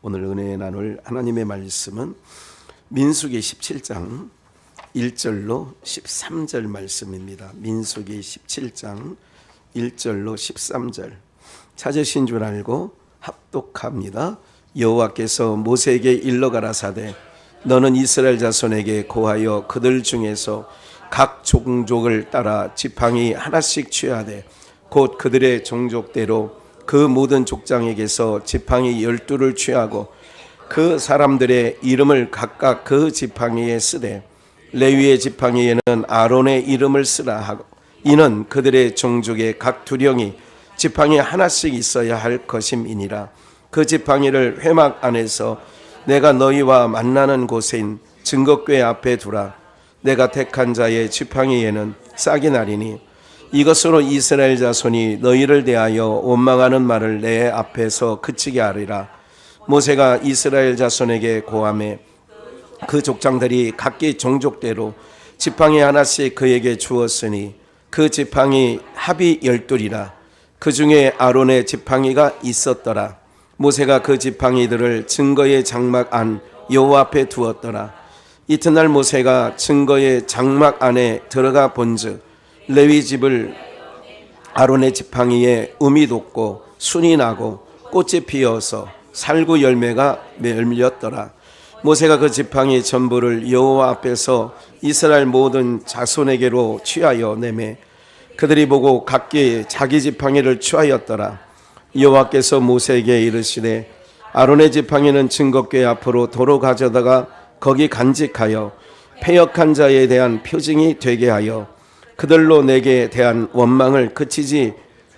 오늘 은혜 나눌 하나님의 말씀은 민수기 17장 1절로 13절 말씀입니다. 민수기 17장 1절로 13절. 찾으신 줄 알고 합독합니다. 여호와께서 모세에게 일러 가라사대 너는 이스라엘 자손에게 고하여 그들 중에서 각 종족을 따라 지팡이 하나씩 취하되 곧 그들의 종족대로 그 모든 족장에게서 지팡이 12를 취하고 그 사람들의 이름을 각각 그 지팡이에 쓰되 레위의 지팡이에는 아론의 이름을 쓰라 하고 이는 그들의 종족의 각 두령이 지팡이 하나씩 있어야 할 것임이니라. 그 지팡이를 회막 안에서 내가 너희와 만나는 곳인 증거궤 앞에 두라. 내가 택한 자의 지팡이에는 싹이 나리니 이것으로 이스라엘 자손이 너희를 대하여 원망하는 말을 내 앞에서 그치게 하리라. 모세가 이스라엘 자손에게 고하매 그 족장들이 각기 종족대로 지팡이 하나씩 그에게 주었으니 그 지팡이 합이 12이라. 그 중에 아론의 지팡이가 있었더라. 모세가 그 지팡이들을 증거의 장막 안 여호와 앞에 두었더라. 이튿날 모세가 증거의 장막 안에 들어가 본즉 레위 집을 아론의 지팡이에 음이 돋고 순이 나고 꽃이 피어서 살구 열매가 맺렸더라. 모세가 그 지팡이 전부를 여호와 앞에서 이스라엘 모든 자손에게로 취하여 내매 그들이 보고 각기 자기 지팡이를 취하였더라. 여호와께서 모세에게 이르시되 아론의 지팡이는 증거궤 앞으로 도로 가져다가 거기 간직하여 패역한 자에 대한 표징이 되게 하여 그들로 내게 대한 원망을 그치지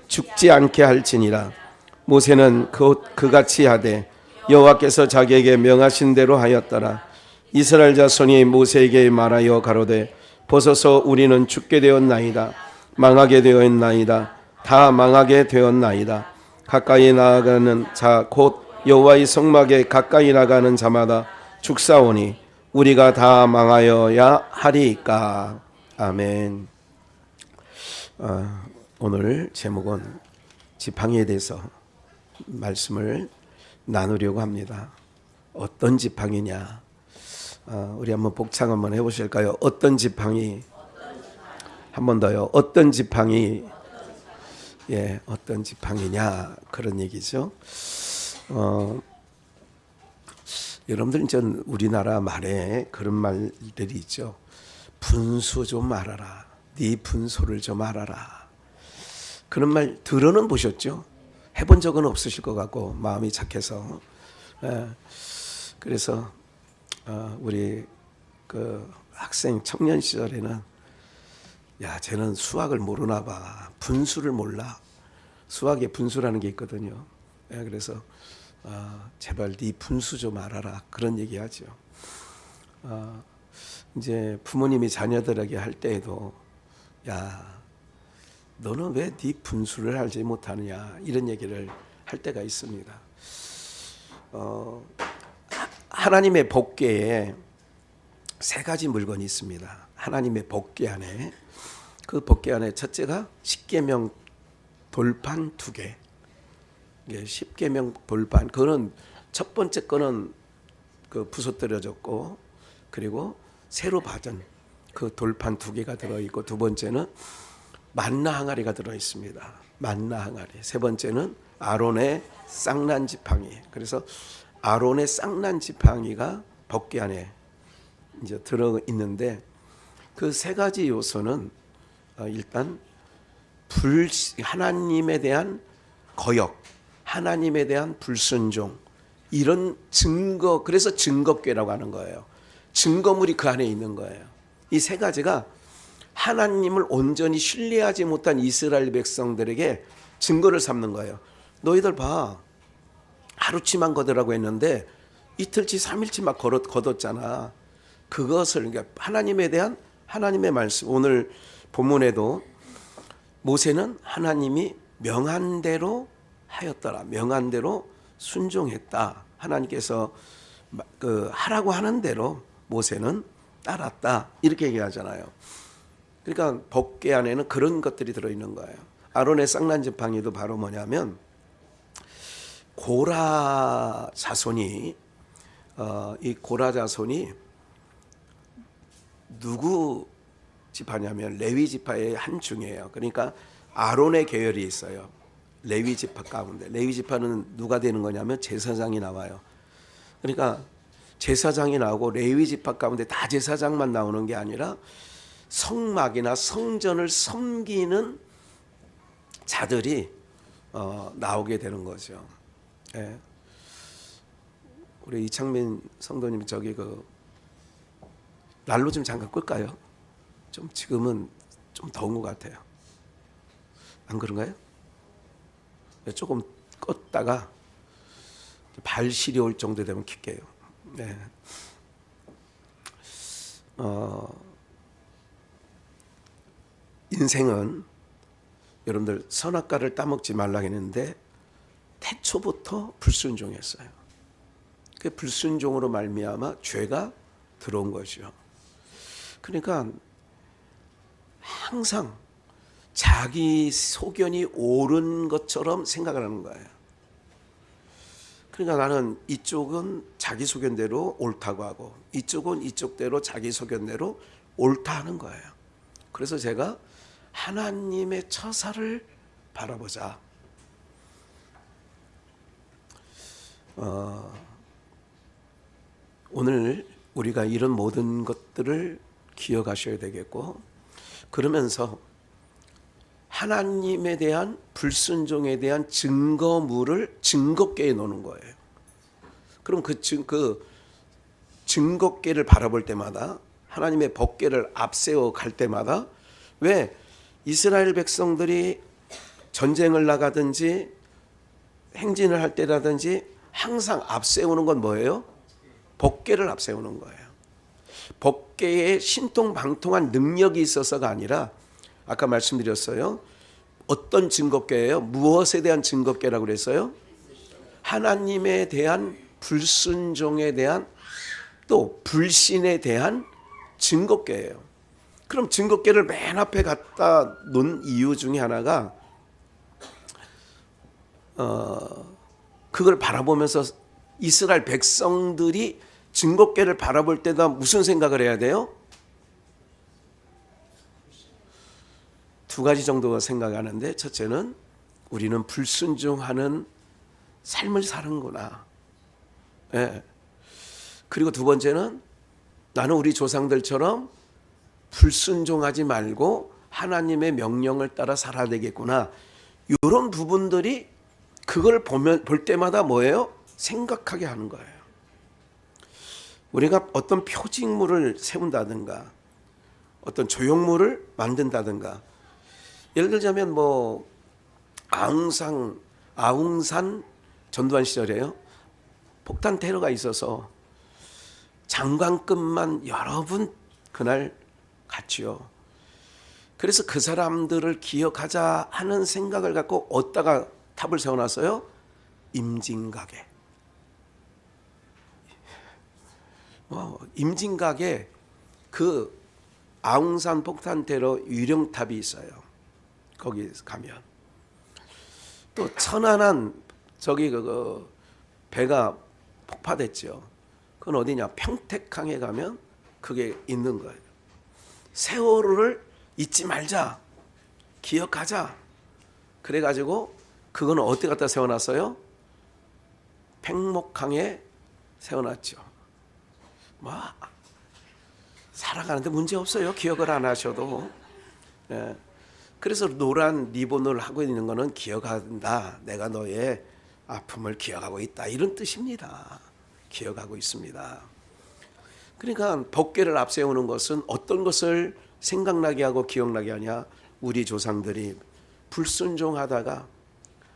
죽지 않게 할지니라. 모세는 그같이 하되 여호와께서 자기에게 명하신 대로 하였더라. 이스라엘 자손이 모세에게 말하여 가로되 보소서 우리는 죽게 되었나이다. 망하게 되었나이다. 다 망하게 되었나이다. 가까이 나아가는 자 곧 여호와의 성막에 가까이 나가는 자마다 죽사오니 우리가 다 망하여야 하리이까. 아멘. 오늘 제목은 지팡이에 대해서 말씀을 나누려고 합니다. 어떤 지팡이냐? 우리 한번 복창 한번 해보실까요? 어떤 지팡이? 한 번 더요. 어떤 지팡이? 예, 어떤 지팡이냐? 그런 얘기죠. 여러분들 이제 우리나라 말에 그런 말들이 있죠. 분수 좀 말아라. 네 분소를 좀 알아라. 그런 말 들어는 보셨죠? 해본 적은 없으실 것 같고 마음이 착해서. 그래서 우리 그 학생 청년 시절에는 야 쟤는 수학을 모르나 봐. 분수를 몰라. 수학에 분수라는 게 있거든요. 그래서 제발 네 분수 좀 알아라. 그런 얘기하죠. 이제 부모님이 자녀들에게 할 때에도 야, 너는 왜 네 분수를 알지 못하느냐 이런 얘기를 할 때가 있습니다. 하나님의 법궤에 세 가지 물건이 있습니다. 하나님의 법궤 안에 그 법궤 안에 첫째가 십계명 돌판 2개. 십계명 돌판 그거는 첫 번째 거는 그 부서뜨려졌고 그리고 새로 받은 그 돌판 2개가 들어있고 두 번째는 만나 항아리가 들어있습니다. 만나 항아리. 세 번째는 아론의 쌍난 지팡이. 그래서 아론의 쌍난 지팡이가 법궤 안에 이제 들어있는데 그 세 가지 요소는 일단 하나님에 대한 거역, 하나님에 대한 불순종 이런 증거. 그래서 증거궤라고 하는 거예요. 증거물이 그 안에 있는 거예요. 이 세 가지가 하나님을 온전히 신뢰하지 못한 이스라엘 백성들에게 증거를 삼는 거예요. 너희들 봐. 하루치만 거두라고 했는데 이틀치 3일치 막 거뒀잖아. 그것을 그러니까 하나님에 대한 하나님의 말씀. 오늘 본문에도 모세는 하나님이 명한 대로 하였더라. 명한 대로 순종했다. 하나님께서 하라고 하는 대로 모세는 따랐다. 이렇게 얘기하잖아요. 그러니까 법궤 안에는 그런 것들이 들어있는 거예요. 아론의 쌍난 지팡이도 바로 뭐냐면 고라 자손이 이 고라 자손이 누구 지파냐면 레위 지파의 한 중이에요. 그러니까 아론의 계열이 있어요. 레위 지파 가운데. 레위 지파는 누가 되는 거냐면 제사장이 나와요. 그러니까 제사장이 나오고 레위 지파 가운데 다 제사장만 나오는 게 아니라 성막이나 성전을 섬기는 자들이 나오게 되는 거죠. 예. 우리 이창민 성도님 저기 난로 좀 잠깐 끌까요? 좀 지금은 좀 더운 것 같아요. 안 그런가요? 조금 껐다가 발 시리 올 정도 되면 킬게요. 네. 인생은 여러분들 선악과를 따먹지 말라 했는데 태초부터 불순종했어요. 그 불순종으로 말미암아 죄가 들어온 거죠. 그러니까 항상 자기 소견이 옳은 것처럼 생각을 하는 거예요. 그러니까 나는 이쪽은 자기 소견대로 옳다고 하고 이쪽은 이쪽대로 자기 소견대로 옳다 하는 거예요. 그래서 제가 하나님의 처사를 바라보자. 오늘 우리가 이런 모든 것들을 기억하셔야 되겠고, 그러면서 하나님에 대한 불순종에 대한 증거물을 증거궤에 놓는 거예요. 그럼 그 증거궤를 바라볼 때마다, 하나님의 법궤를 앞세워 갈 때마다, 왜 이스라엘 백성들이 전쟁을 나가든지 행진을 할 때라든지 항상 앞세우는 건 뭐예요? 법궤를 앞세우는 거예요. 법궤에 신통방통한 능력이 있어서가 아니라, 아까 말씀드렸어요. 어떤 증거궤예요? 무엇에 대한 증거궤라고 그랬어요? 하나님에 대한 불순종에 대한, 또 불신에 대한 증거궤예요. 그럼 증거궤를 맨 앞에 갖다 놓은 이유 중에 하나가 그걸 바라보면서 이스라엘 백성들이 증거궤를 바라볼 때다 무슨 생각을 해야 돼요? 두 가지 정도가 생각하는데, 첫째는 우리는 불순종하는 삶을 사는구나. 예. 그리고 두 번째는 나는 우리 조상들처럼 불순종하지 말고 하나님의 명령을 따라 살아야 되겠구나. 이런 부분들이 그걸 볼 때마다 뭐예요? 생각하게 하는 거예요. 우리가 어떤 표징물을 세운다든가 어떤 조형물을 만든다든가, 예를 들자면 아웅산 전두환 시절에요. 폭탄 테러가 있어서 장관급만 여러 분 그날 갔지요. 그래서 그 사람들을 기억하자 하는 생각을 갖고 어디다가 탑을 세워놨어요? 임진각에. 임진각에 그 아웅산 폭탄 테러 유령탑이 있어요. 거기 가면 또 천안한 저기 그 배가 폭파됐죠. 그건 어디냐? 평택항에 가면 그게 있는 거예요. 세월호를 잊지 말자, 기억하자. 그래가지고 그거는 어디 갖다 세워놨어요? 팽목항에 세워놨죠. 살아가는데 문제 없어요. 기억을 안 하셔도. 예. 그래서 노란 리본을 하고 있는 거는 기억한다. 내가 너의 아픔을 기억하고 있다. 이런 뜻입니다. 기억하고 있습니다. 그러니까 법궤를 앞세우는 것은 어떤 것을 생각나게 하고 기억나게 하냐? 우리 조상들이 불순종하다가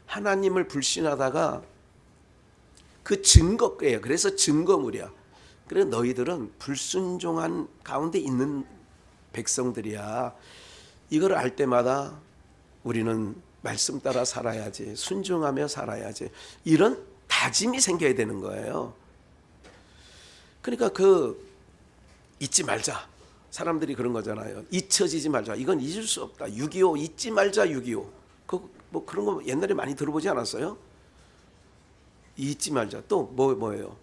하나님을 불신하다가 그 증거궤예요. 그래서 증거물이야. 그래서 너희들은 불순종한 가운데 있는 백성들이야. 이걸 알 때마다 우리는 말씀 따라 살아야지, 순종하며 살아야지, 이런 다짐이 생겨야 되는 거예요. 그러니까 잊지 말자. 사람들이 그런 거잖아요. 잊혀지지 말자. 이건 잊을 수 없다. 6.25 잊지 말자. 6.25 그런 거 옛날에 많이 들어보지 않았어요? 잊지 말자. 또 뭐예요?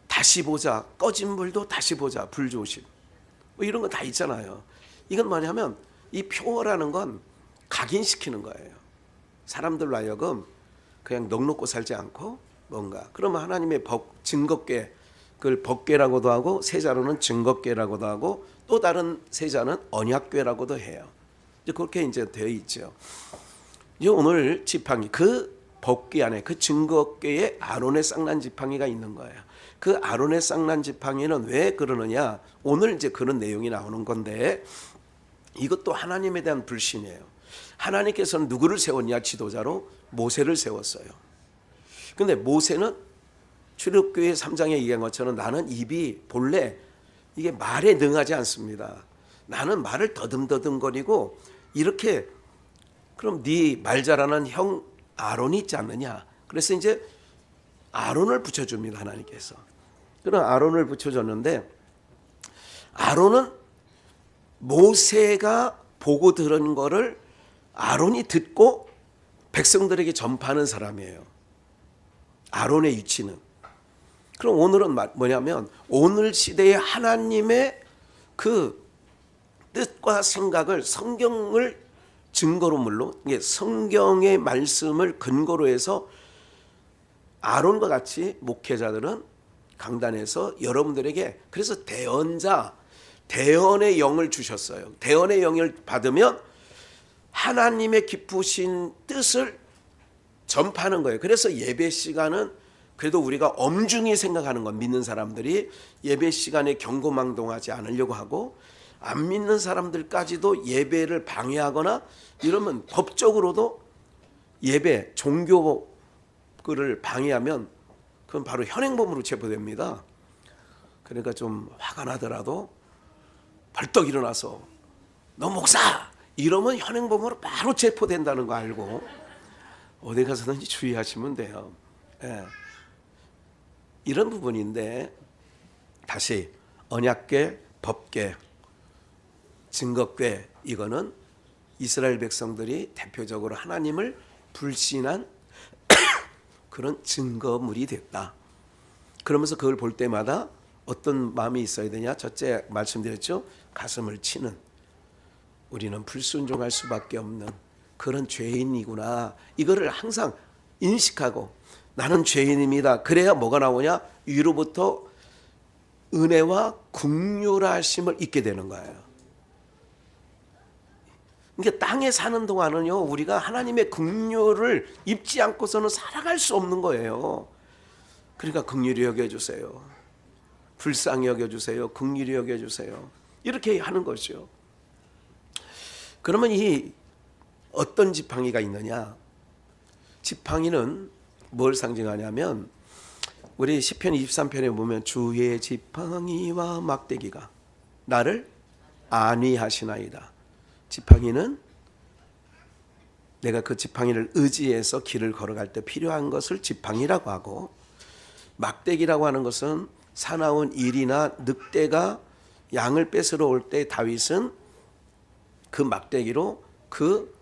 다시 보자. 꺼진 불도 다시 보자. 불조심. 뭐 이런 거 다 있잖아요. 이건 뭐냐면 이 표어라는 건 각인시키는 거예요. 사람들로 하여금 그냥 넋놓고 살지 않고 뭔가. 그러면 하나님의 증거궤, 그걸 법궤라고도 하고 세자로는 증거궤라고도 하고 또 다른 세자는 언약궤라고도 해요. 이제 그렇게 이제 되어 있죠. 이제 오늘 지팡이, 그 법궤 안에 그 증거궤에 아론의 쌍난 지팡이가 있는 거예요. 그 아론의 쌍난 지팡이는 왜 그러느냐? 오늘 이제 그런 내용이 나오는 건데 이것도 하나님에 대한 불신이에요. 하나님께서는 누구를 세웠냐? 지도자로 모세를 세웠어요. 근데 모세는 출애굽기 3장에 얘기한 것처럼 나는 입이 본래 이게 말에 능하지 않습니다. 나는 말을 더듬더듬거리고 이렇게 그럼 네 말 잘하는 형 아론이 있지 않느냐. 그래서 이제 아론을 붙여줍니다. 하나님께서. 그런 아론을 붙여줬는데 아론은 모세가 보고 들은 거를 아론이 듣고 백성들에게 전파하는 사람이에요. 아론의 위치는. 그럼 오늘은 뭐냐면 오늘 시대의 하나님의 그 뜻과 생각을 성경을 증거로 물론 성경의 말씀을 근거로 해서 아론과 같이 목회자들은 강단에서 여러분들에게 그래서 대언의 영을 주셨어요. 대언의 영을 받으면 하나님의 깊으신 뜻을 전파하는 거예요. 그래서 예배 시간은 그래도 우리가 엄중히 생각하는 건 믿는 사람들이 예배 시간에 경고망동하지 않으려고 하고 안 믿는 사람들까지도 예배를 방해하거나 이러면 법적으로도 예배 종교를 방해하면 그건 바로 현행범으로 체포됩니다. 그러니까 좀 화가 나더라도 벌떡 일어나서 너 목사 이러면 현행범으로 바로 체포된다는 거 알고 어디 가서든지 주의하시면 돼요. 예. 이런 부분인데 다시 언약궤, 법궤, 증거궤 이거는 이스라엘 백성들이 대표적으로 하나님을 불신한 그런 증거물이 됐다. 그러면서 그걸 볼 때마다 어떤 마음이 있어야 되냐? 첫째 말씀드렸죠. 가슴을 치는 우리는 불순종할 수밖에 없는 그런 죄인이구나. 이거를 항상 인식하고 나는 죄인입니다. 그래야 뭐가 나오냐? 위로부터 은혜와 긍휼하심을 잊게 되는 거예요. 그러니까 땅에 사는 동안은요 우리가 하나님의 긍휼을 입지 않고서는 살아갈 수 없는 거예요. 그러니까 긍휼히 여겨주세요. 불쌍히 여겨주세요. 긍휼히 여겨주세요. 이렇게 하는 거죠. 그러면 이 어떤 지팡이가 있느냐? 지팡이는 뭘 상징하냐면 우리 시편 23편에 보면 주의 지팡이와 막대기가 나를 안위하시나이다. 지팡이는 내가 그 지팡이를 의지해서 길을 걸어갈 때 필요한 것을 지팡이라고 하고 막대기라고 하는 것은 사나운 일이나 늑대가 양을 뺏으러 올 때 다윗은 그 막대기로 그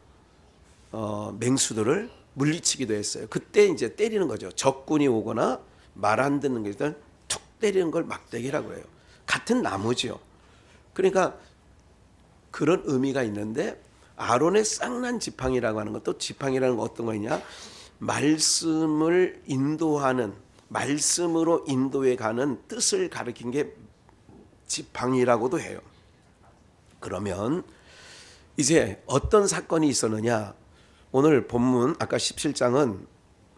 맹수들을 물리치기도 했어요. 그때 이제 때리는 거죠. 적군이 오거나 말 안 듣는 것들 툭 때리는 걸 막대기라고 해요. 같은 나무죠. 그러니까 그런 의미가 있는데 아론의 쌍난 지팡이라고 하는 것도 지팡이라는 건 어떤 거냐? 말씀을 인도하는 말씀으로 인도해 가는 뜻을 가리킨 게 지팡이라고도 해요. 그러면 이제 어떤 사건이 있었느냐? 오늘 본문 아까 17장은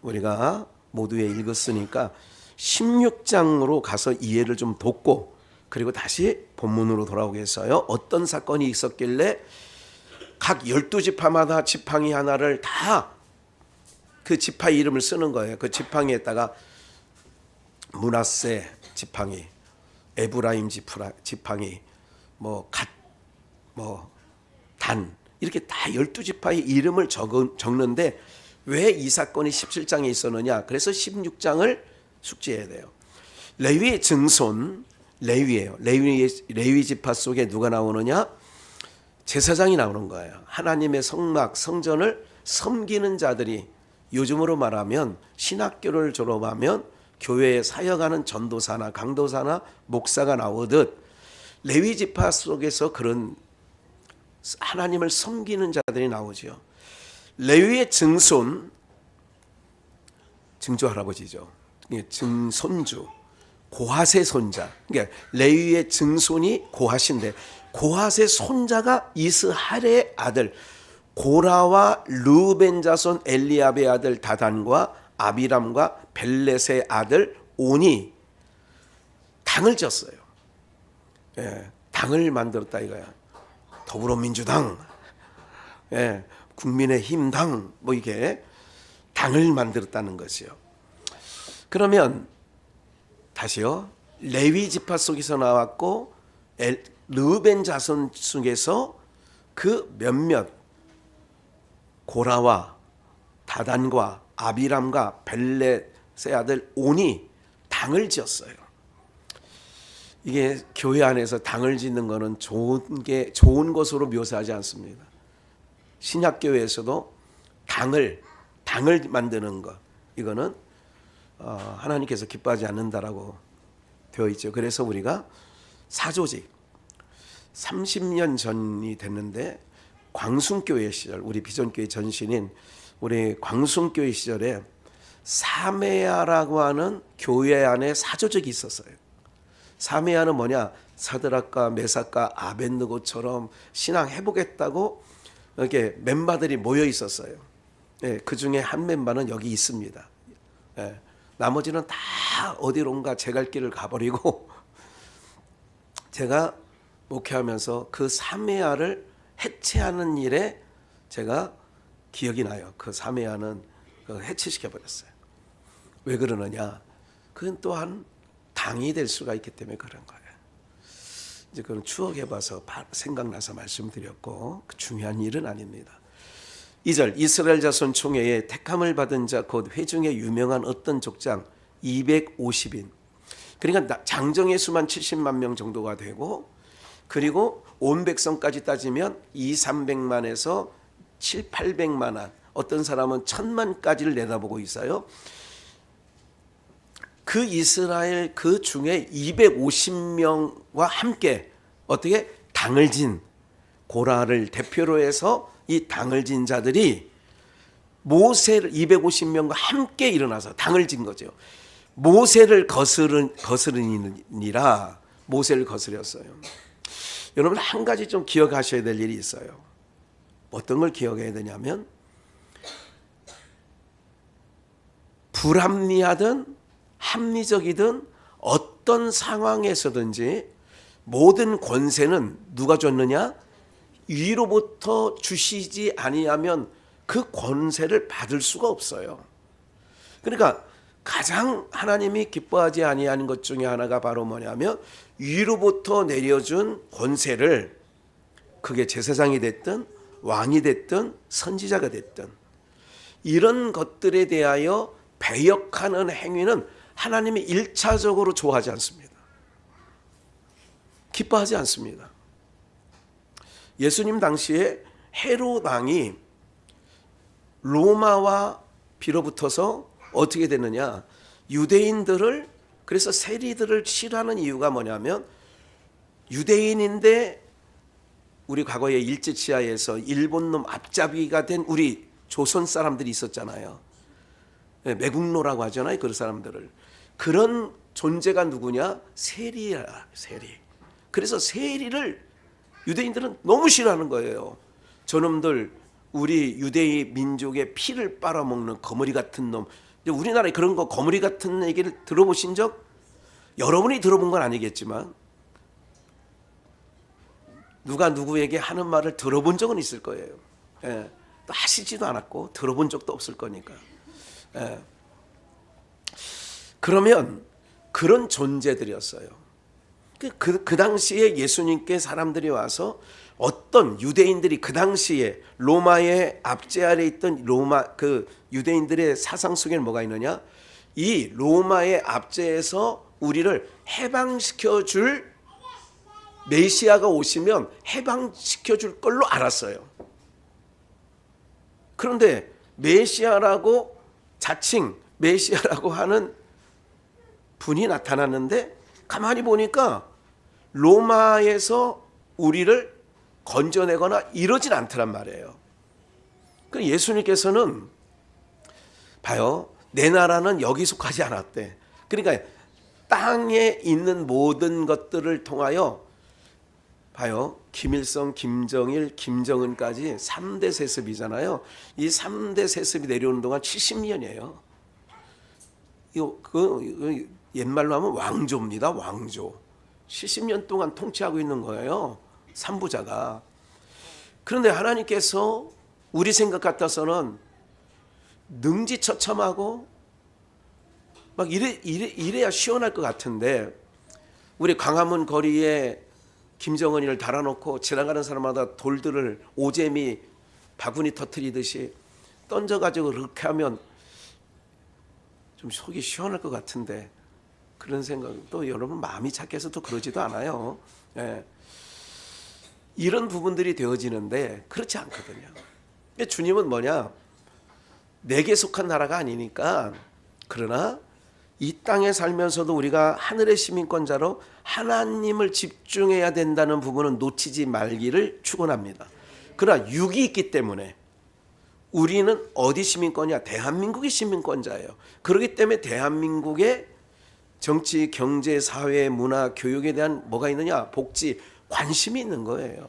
우리가 모두에 읽었으니까 16장으로 가서 이해를 좀 돕고 그리고 다시 본문으로 돌아오겠어요. 어떤 사건이 있었길래 각 12지파마다 지팡이 하나를 다 그 지파 이름을 쓰는 거예요. 그 지팡이에다가 므낫세 지팡이, 에브라임 지팡이, 단 이렇게 다 12지파의 이름을 적는데 왜 이 사건이 17장에 있었느냐? 그래서 16장을 숙지해야 돼요. 레위의 증손 레위예요. 레위 지파 속에 누가 나오느냐? 제사장이 나오는 거예요. 하나님의 성막 성전을 섬기는 자들이 요즘으로 말하면 신학교를 졸업하면 교회에 사역하는 전도사나 강도사나 목사가 나오듯 레위 지파 속에서 그런 하나님을 섬기는 자들이 나오죠. 레위의 증손, 증조 할아버지죠. 증손주, 고핫의 손자. 그러니까 레위의 증손이 고핫인데 고핫의 손자가 이스할의 아들 고라와 르벤 자손 엘리압의 아들 다단과 아비람과 벨렛의 아들 온이 당을 졌어요. 예, 당을 만들었다 이거야. 더불어민주당, 예, 국민의힘당 뭐 이게 당을 만들었다는 것이요. 그러면 다시요. 레위 지파 속에서 나왔고 르벤 자손 속에서 그 몇몇 고라와 다단과 아비람과 벨렛의 아들 온이 당을 지었어요. 이게 교회 안에서 당을 짓는 것은 좋은 것으로 묘사하지 않습니다. 신약교회에서도 당을 만드는 것, 이거는 하나님께서 기뻐하지 않는다라고 되어 있죠. 그래서 우리가 사조직 30년 전이 됐는데 광순교회 시절, 우리 비전교회 전신인 우리 광순교회 시절에 사메야라고 하는 교회 안에 사조직이 있었어요. 사메야는 뭐냐? 사드락과 메삭과 아벳느고처럼 신앙 해보겠다고 이렇게 멤버들이 모여 있었어요. 예, 그 중에 한 멤버는 여기 있습니다. 예, 나머지는 다 어디론가 제 갈 길을 가버리고 제가 목회하면서 그 사메야를 해체하는 일에 제가 기억이 나요. 그 사메야는 해체시켜버렸어요. 왜 그러느냐? 그건 또한 당이 될 수가 있기 때문에 그런 거예요. 이제 그건 추억해봐서 생각나서 말씀드렸고 중요한 일은 아닙니다. 2절 이스라엘 자손 총회에 택함을 받은 자 곧 회중에 유명한 어떤 족장 250인. 그러니까 장정의 수만 70만 명 정도가 되고 그리고 온 백성까지 따지면 200~300만에서 700~800만 어떤 사람은 1000만까지를 내다보고 있어요. 그 이스라엘 그 중에 250명과 함께 어떻게 당을 진 고라를 대표로 해서 이 당을 진 자들이 모세를 250명과 함께 일어나서 당을 진 거죠. 모세를 거스르니라 모세를 거스렸어요. 여러분 한 가지 좀 기억하셔야 될 일이 있어요. 어떤 걸 기억해야 되냐면 불합리하든 합리적이든 어떤 상황에서든지 모든 권세는 누가 줬느냐? 위로부터 주시지 아니하면 그 권세를 받을 수가 없어요. 그러니까 가장 하나님이 기뻐하지 아니하는 것 중에 하나가 바로 뭐냐면 위로부터 내려준 권세를 그게 제사장이 됐든 왕이 됐든 선지자가 됐든 이런 것들에 대하여 배역하는 행위는 하나님이 1차적으로 좋아하지 않습니다. 기뻐하지 않습니다. 예수님 당시에 헤롯 왕이 로마와 빌어붙어서 어떻게 됐느냐? 유대인들을 그래서 세리들을 싫어하는 이유가 뭐냐면 유대인인데 우리 과거에 일제치하에서 일본놈 앞잡이가 된 우리 조선 사람들이 있었잖아요. 매국노라고 하잖아요. 그런 사람들을. 그런 존재가 누구냐? 세리야, 세리. 그래서 세리를 유대인들은 너무 싫어하는 거예요. 저놈들 우리 유대인 민족의 피를 빨아먹는 거머리 같은 놈. 우리나라에 그런 거 거머리 같은 얘기를 들어보신 적? 여러분이 들어본 건 아니겠지만 누가 누구에게 하는 말을 들어본 적은 있을 거예요. 예. 또 하시지도 않았고 들어본 적도 없을 거니까. 예. 그러면 그런 존재들이었어요. 그 당시에 예수님께 사람들이 와서 어떤 유대인들이 그 당시에 로마의 압제 아래 있던 로마 그 유대인들의 사상 속에는 뭐가 있느냐? 이 로마의 압제에서 우리를 해방시켜 줄 메시아가 오시면 해방시켜 줄 걸로 알았어요. 그런데 메시아라고 자칭 메시아라고 하는 분이 나타났는데 가만히 보니까 로마에서 우리를 건져내거나 이러진 않더란 말이에요. 그 예수님께서는 봐요. 내 나라는 여기 속하지 않았대. 그러니까 땅에 있는 모든 것들을 통하여 봐요. 김일성, 김정일, 김정은까지 3대 세습이잖아요. 이 3대 세습이 내려오는 동안 70년이에요. 이거 옛말로 하면 왕조입니다. 왕조. 70년 동안 통치하고 있는 거예요. 삼부자가. 그런데 하나님께서 우리 생각 같아서는 능지처참하고 막 이래야 시원할 것 같은데 우리 광화문 거리에 김정은이를 달아놓고 지나가는 사람마다 돌들을 오재미 바구니 터뜨리듯이 던져가지고 그렇게 하면 좀 속이 시원할 것 같은데 그런 생각 또 여러분 마음이 착해서 또 그러지도 않아요. 예. 이런 부분들이 되어지는데 그렇지 않거든요. 주님은 뭐냐? 내게 속한 나라가 아니니까 그러나 이 땅에 살면서도 우리가 하늘의 시민권자로 하나님을 집중해야 된다는 부분은 놓치지 말기를 축원합니다. 그러나 육이 있기 때문에 우리는 어디 시민권이야? 대한민국의 시민권자예요. 그렇기 때문에 대한민국의 정치, 경제, 사회, 문화, 교육에 대한 뭐가 있느냐? 복지, 관심이 있는 거예요.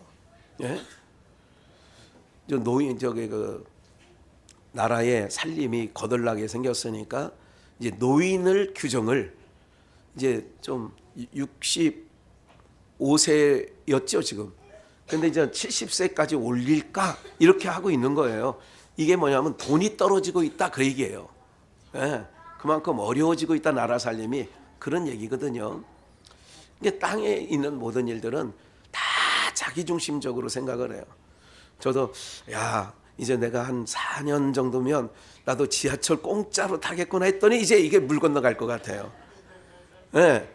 예? 나라의 살림이 거덜나게 생겼으니까 이제 노인을 규정을 이제 좀 65세였죠 지금. 근데 이제 70세까지 올릴까 이렇게 하고 있는 거예요. 이게 뭐냐면 돈이 떨어지고 있다 그 얘기예요. 예, 그만큼 어려워지고 있다 나라 살림이 그런 얘기거든요. 이게 땅에 있는 모든 일들은 다 자기중심적으로 생각을 해요. 저도 야 이제 내가 한 4년 정도면 나도 지하철 공짜로 타겠구나 했더니 이제 이게 물 건너갈 것 같아요. 예,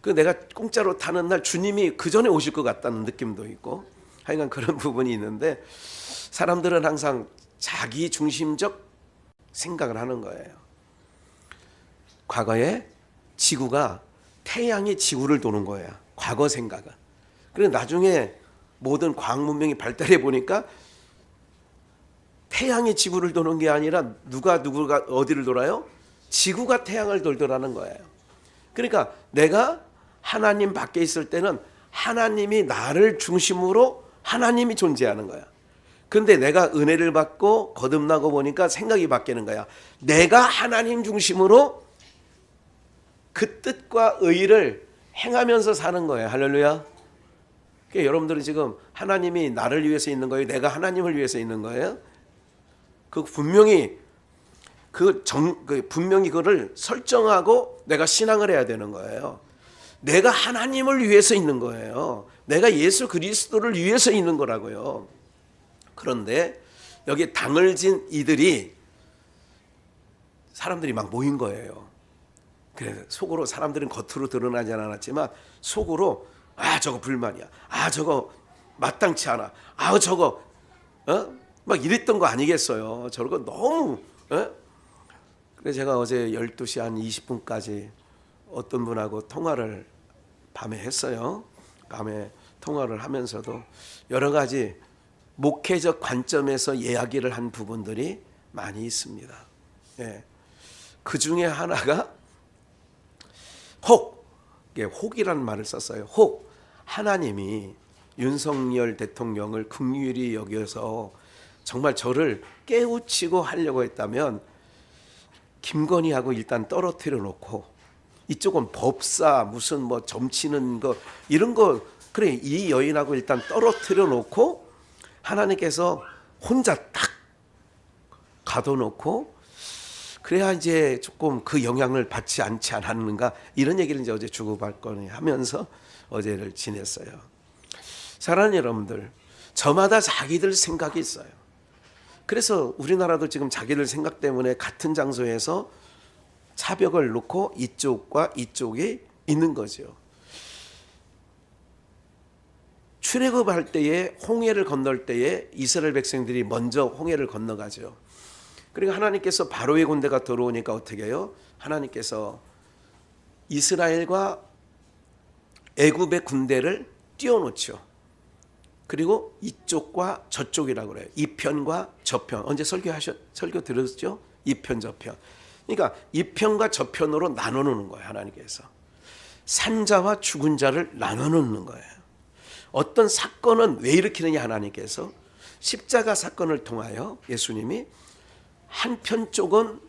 그 내가 공짜로 타는 날 주님이 그 전에 오실 것 같다는 느낌도 있고 하여간 그런 부분이 있는데 사람들은 항상 자기 중심적 생각을 하는 거예요. 과거에 지구가 태양이 지구를 도는 거예요. 과거 생각은. 그런데 나중에 모든 과학 문명이 발달해 보니까 태양이 지구를 도는 게 아니라 누가 어디를 돌아요? 지구가 태양을 돌더라는 거예요. 그러니까 내가 하나님 밖에 있을 때는 하나님이 나를 중심으로 하나님이 존재하는 거야. 근데 내가 은혜를 받고 거듭나고 보니까 생각이 바뀌는 거야. 내가 하나님 중심으로 그 뜻과 의를 행하면서 사는 거예요. 할렐루야. 그러니까 여러분들은 지금 하나님이 나를 위해서 있는 거예요? 내가 하나님을 위해서 있는 거예요? 분명히 분명히 그거를 설정하고 내가 신앙을 해야 되는 거예요. 내가 하나님을 위해서 있는 거예요. 내가 예수 그리스도를 위해서 있는 거라고요. 그런데 여기 당을 진 이들이 사람들이 막 모인 거예요. 그래서 속으로 사람들은 겉으로 드러나지 않았지만 속으로 저거 불만이야. 저거 마땅치 않아. 저거 막 이랬던 거 아니겠어요. 저거 너무 그래서 제가 어제 12시 한 20분까지 어떤 분하고 통화를 밤에 했어요. 밤에 통화를 하면서도 여러 가지 목회적 관점에서 이야기를 한 부분들이 많이 있습니다. 예. 그 중에 하나가 혹이라는 말을 썼어요. 혹 하나님이 윤석열 대통령을 긍휼히 여겨서 정말 저를 깨우치고 하려고 했다면 김건희하고 일단 떨어뜨려 놓고 이쪽은 법사 무슨 뭐 점치는 거 이런 거 그래 이 여인하고 일단 떨어뜨려 놓고 하나님께서 혼자 딱 가둬놓고 그래야 이제 조금 그 영향을 받지 않지 않았는가 이런 얘기를 이제 어제 주고받거니 하면서 어제를 지냈어요. 사랑하는 여러분들, 저마다 자기들 생각이 있어요. 그래서 우리나라도 지금 자기들 생각 때문에 같은 장소에서 차벽을 놓고 이쪽과 이쪽이 있는 거죠. 출애굽할 때에 홍해를 건널 때에 이스라엘 백성들이 먼저 홍해를 건너가죠. 그러니까 하나님께서 바로의 군대가 들어오니까 어떻게 해요? 하나님께서 이스라엘과 애굽의 군대를 띄워놓죠. 그리고 이쪽과 저쪽이라고 그래요. 이 편과 저편. 언제 설교 들었죠? 이 편 저편. 그러니까 이 편과 저편으로 나눠놓는 거예요. 하나님께서 산자와 죽은 자를 나눠놓는 거예요. 어떤 사건은 왜 일으키느냐, 하나님께서 십자가 사건을 통하여 예수님이 한편 쪽은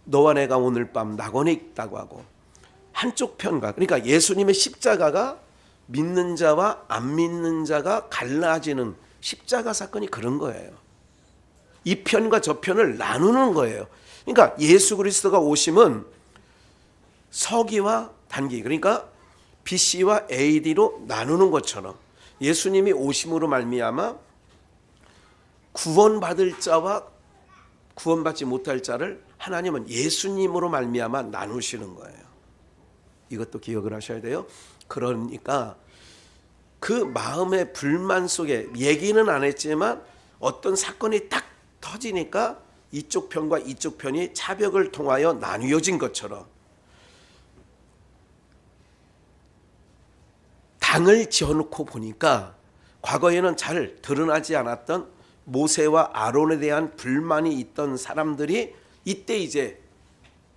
너와 내가 오늘 밤 낙원에 있다고 하고, 한쪽 편과, 그러니까 예수님의 십자가가 믿는 자와 안 믿는 자가 갈라지는 십자가 사건이 그런 거예요. 이 편과 저 편을 나누는 거예요. 그러니까 예수 그리스도가 오심은 서기와 단기, 그러니까 BC와 AD로 나누는 것처럼 예수님이 오심으로 말미암아 구원받을 자와 구원받지 못할 자를 하나님은 예수님으로 말미암아 나누시는 거예요. 이것도 기억을 하셔야 돼요. 그러니까 그 마음의 불만 속에 얘기는 안 했지만 어떤 사건이 딱 터지니까 이쪽 편과 이쪽 편이 차벽을 통하여 나뉘어진 것처럼 당을 지어놓고 보니까 과거에는 잘 드러나지 않았던 모세와 아론에 대한 불만이 있던 사람들이 이때 이제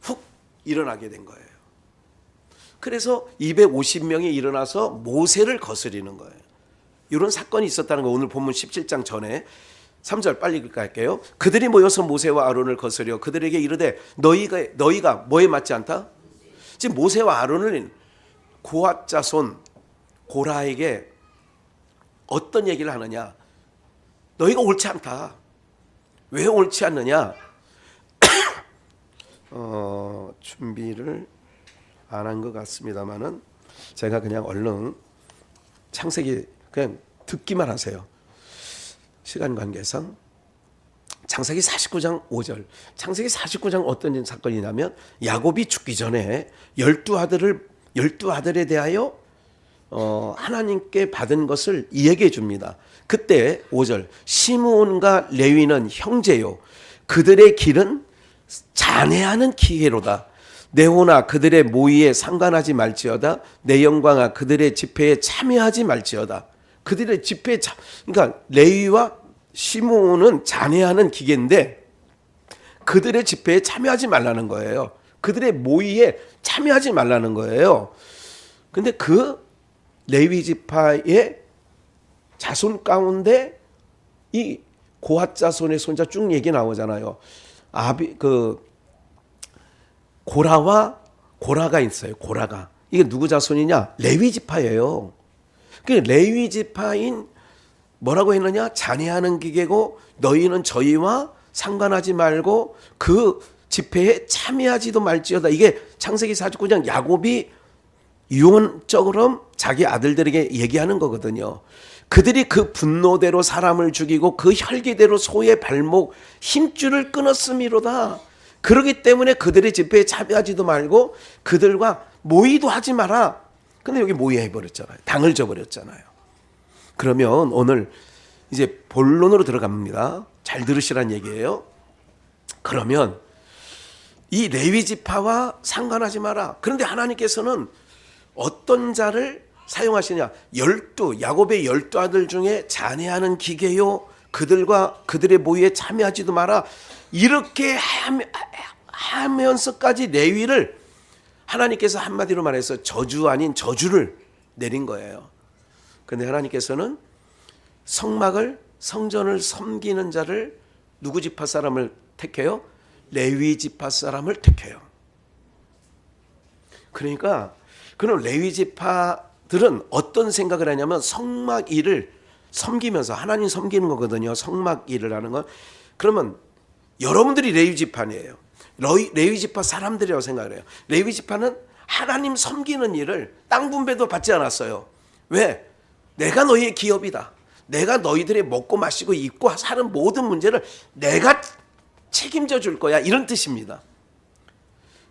훅 일어나게 된 거예요. 그래서 250명이 일어나서 모세를 거스리는 거예요. 이런 사건이 있었다는 거 오늘 본문 17장 전에 3절 빨리 할게요. 그들이 모여서 모세와 아론을 거스려 그들에게 이르되 너희가 뭐에 맞지 않다? 지금 모세와 아론을 고핫 자손 고라에게 어떤 얘기를 하느냐? 너희가 옳지 않다. 왜 옳지 않느냐? 준비를 안 한 것 같습니다만은 제가 그냥 얼른 창세기 그냥 듣기만 하세요. 시간 관계상 창세기 49장 5절. 창세기 49장 어떤 사건이냐면 야곱이 죽기 전에 12아들에 대하여 하나님께 받은 것을 이야기해 줍니다. 그때 5절 시므온과 레위는 형제요 그들의 길은 잔해하는 기회로다. 내 호나 그들의 모의에 상관하지 말지어다. 내 영광아 그들의 집회에 참여하지 말지어다. 그들의 집회에 그러니까 레위와 시므온은 잔해하는 기계인데 그들의 집회에 참여하지 말라는 거예요. 그들의 모의에 참여하지 말라는 거예요. 근데 그 레위 지파의 자손 가운데 이 고핫 자손의 손자 쭉 얘기 나오잖아요. 고라가 있어요. 고라가 이게 누구 자손이냐? 레위 지파예요. 그 레위 지파인 뭐라고 했느냐? 잔해하는 기계고 너희는 저희와 상관하지 말고 그 집회에 참여하지도 말지어다. 이게 창세기 49장 야곱이 유언적으로 자기 아들들에게 얘기하는 거거든요. 그들이 그 분노대로 사람을 죽이고 그 혈기대로 소의 발목 힘줄을 끊었음이로다. 그렇기 때문에 그들의 집회에 참여하지도 말고 그들과 모의도 하지 마라. 근데 여기 모의해버렸잖아요. 당을 져버렸잖아요. 그러면 오늘 이제 본론으로 들어갑니다. 잘 들으시란 얘기예요. 그러면 이 레위 지파와 상관하지 마라. 그런데 하나님께서는 어떤 자를 사용하시냐? 야곱의 12아들 중에 잔해하는 기계요 그들과 그들의 모의에 참여하지도 마라. 이렇게 하면서까지 레위를 하나님께서 한마디로 말해서 저주 아닌 저주를 내린 거예요. 그런데 하나님께서는 성전을 섬기는 자를 누구 지파 사람을 택해요? 레위 지파 사람을 택해요. 그러니까 그럼 레위 지파들은 어떤 생각을 하냐면 성막 일을 섬기면서 하나님 섬기는 거거든요. 성막 일을 하는 건. 그러면 여러분들이 레위 지파니에요. 레위 지파 사람들이라고 생각을 해요. 레위 지파는 하나님 섬기는 일을 땅 분배도 받지 않았어요. 왜? 내가 너희의 기업이다. 내가 너희들의 먹고 마시고 입고 사는 모든 문제를 내가 책임져 줄 거야. 이런 뜻입니다.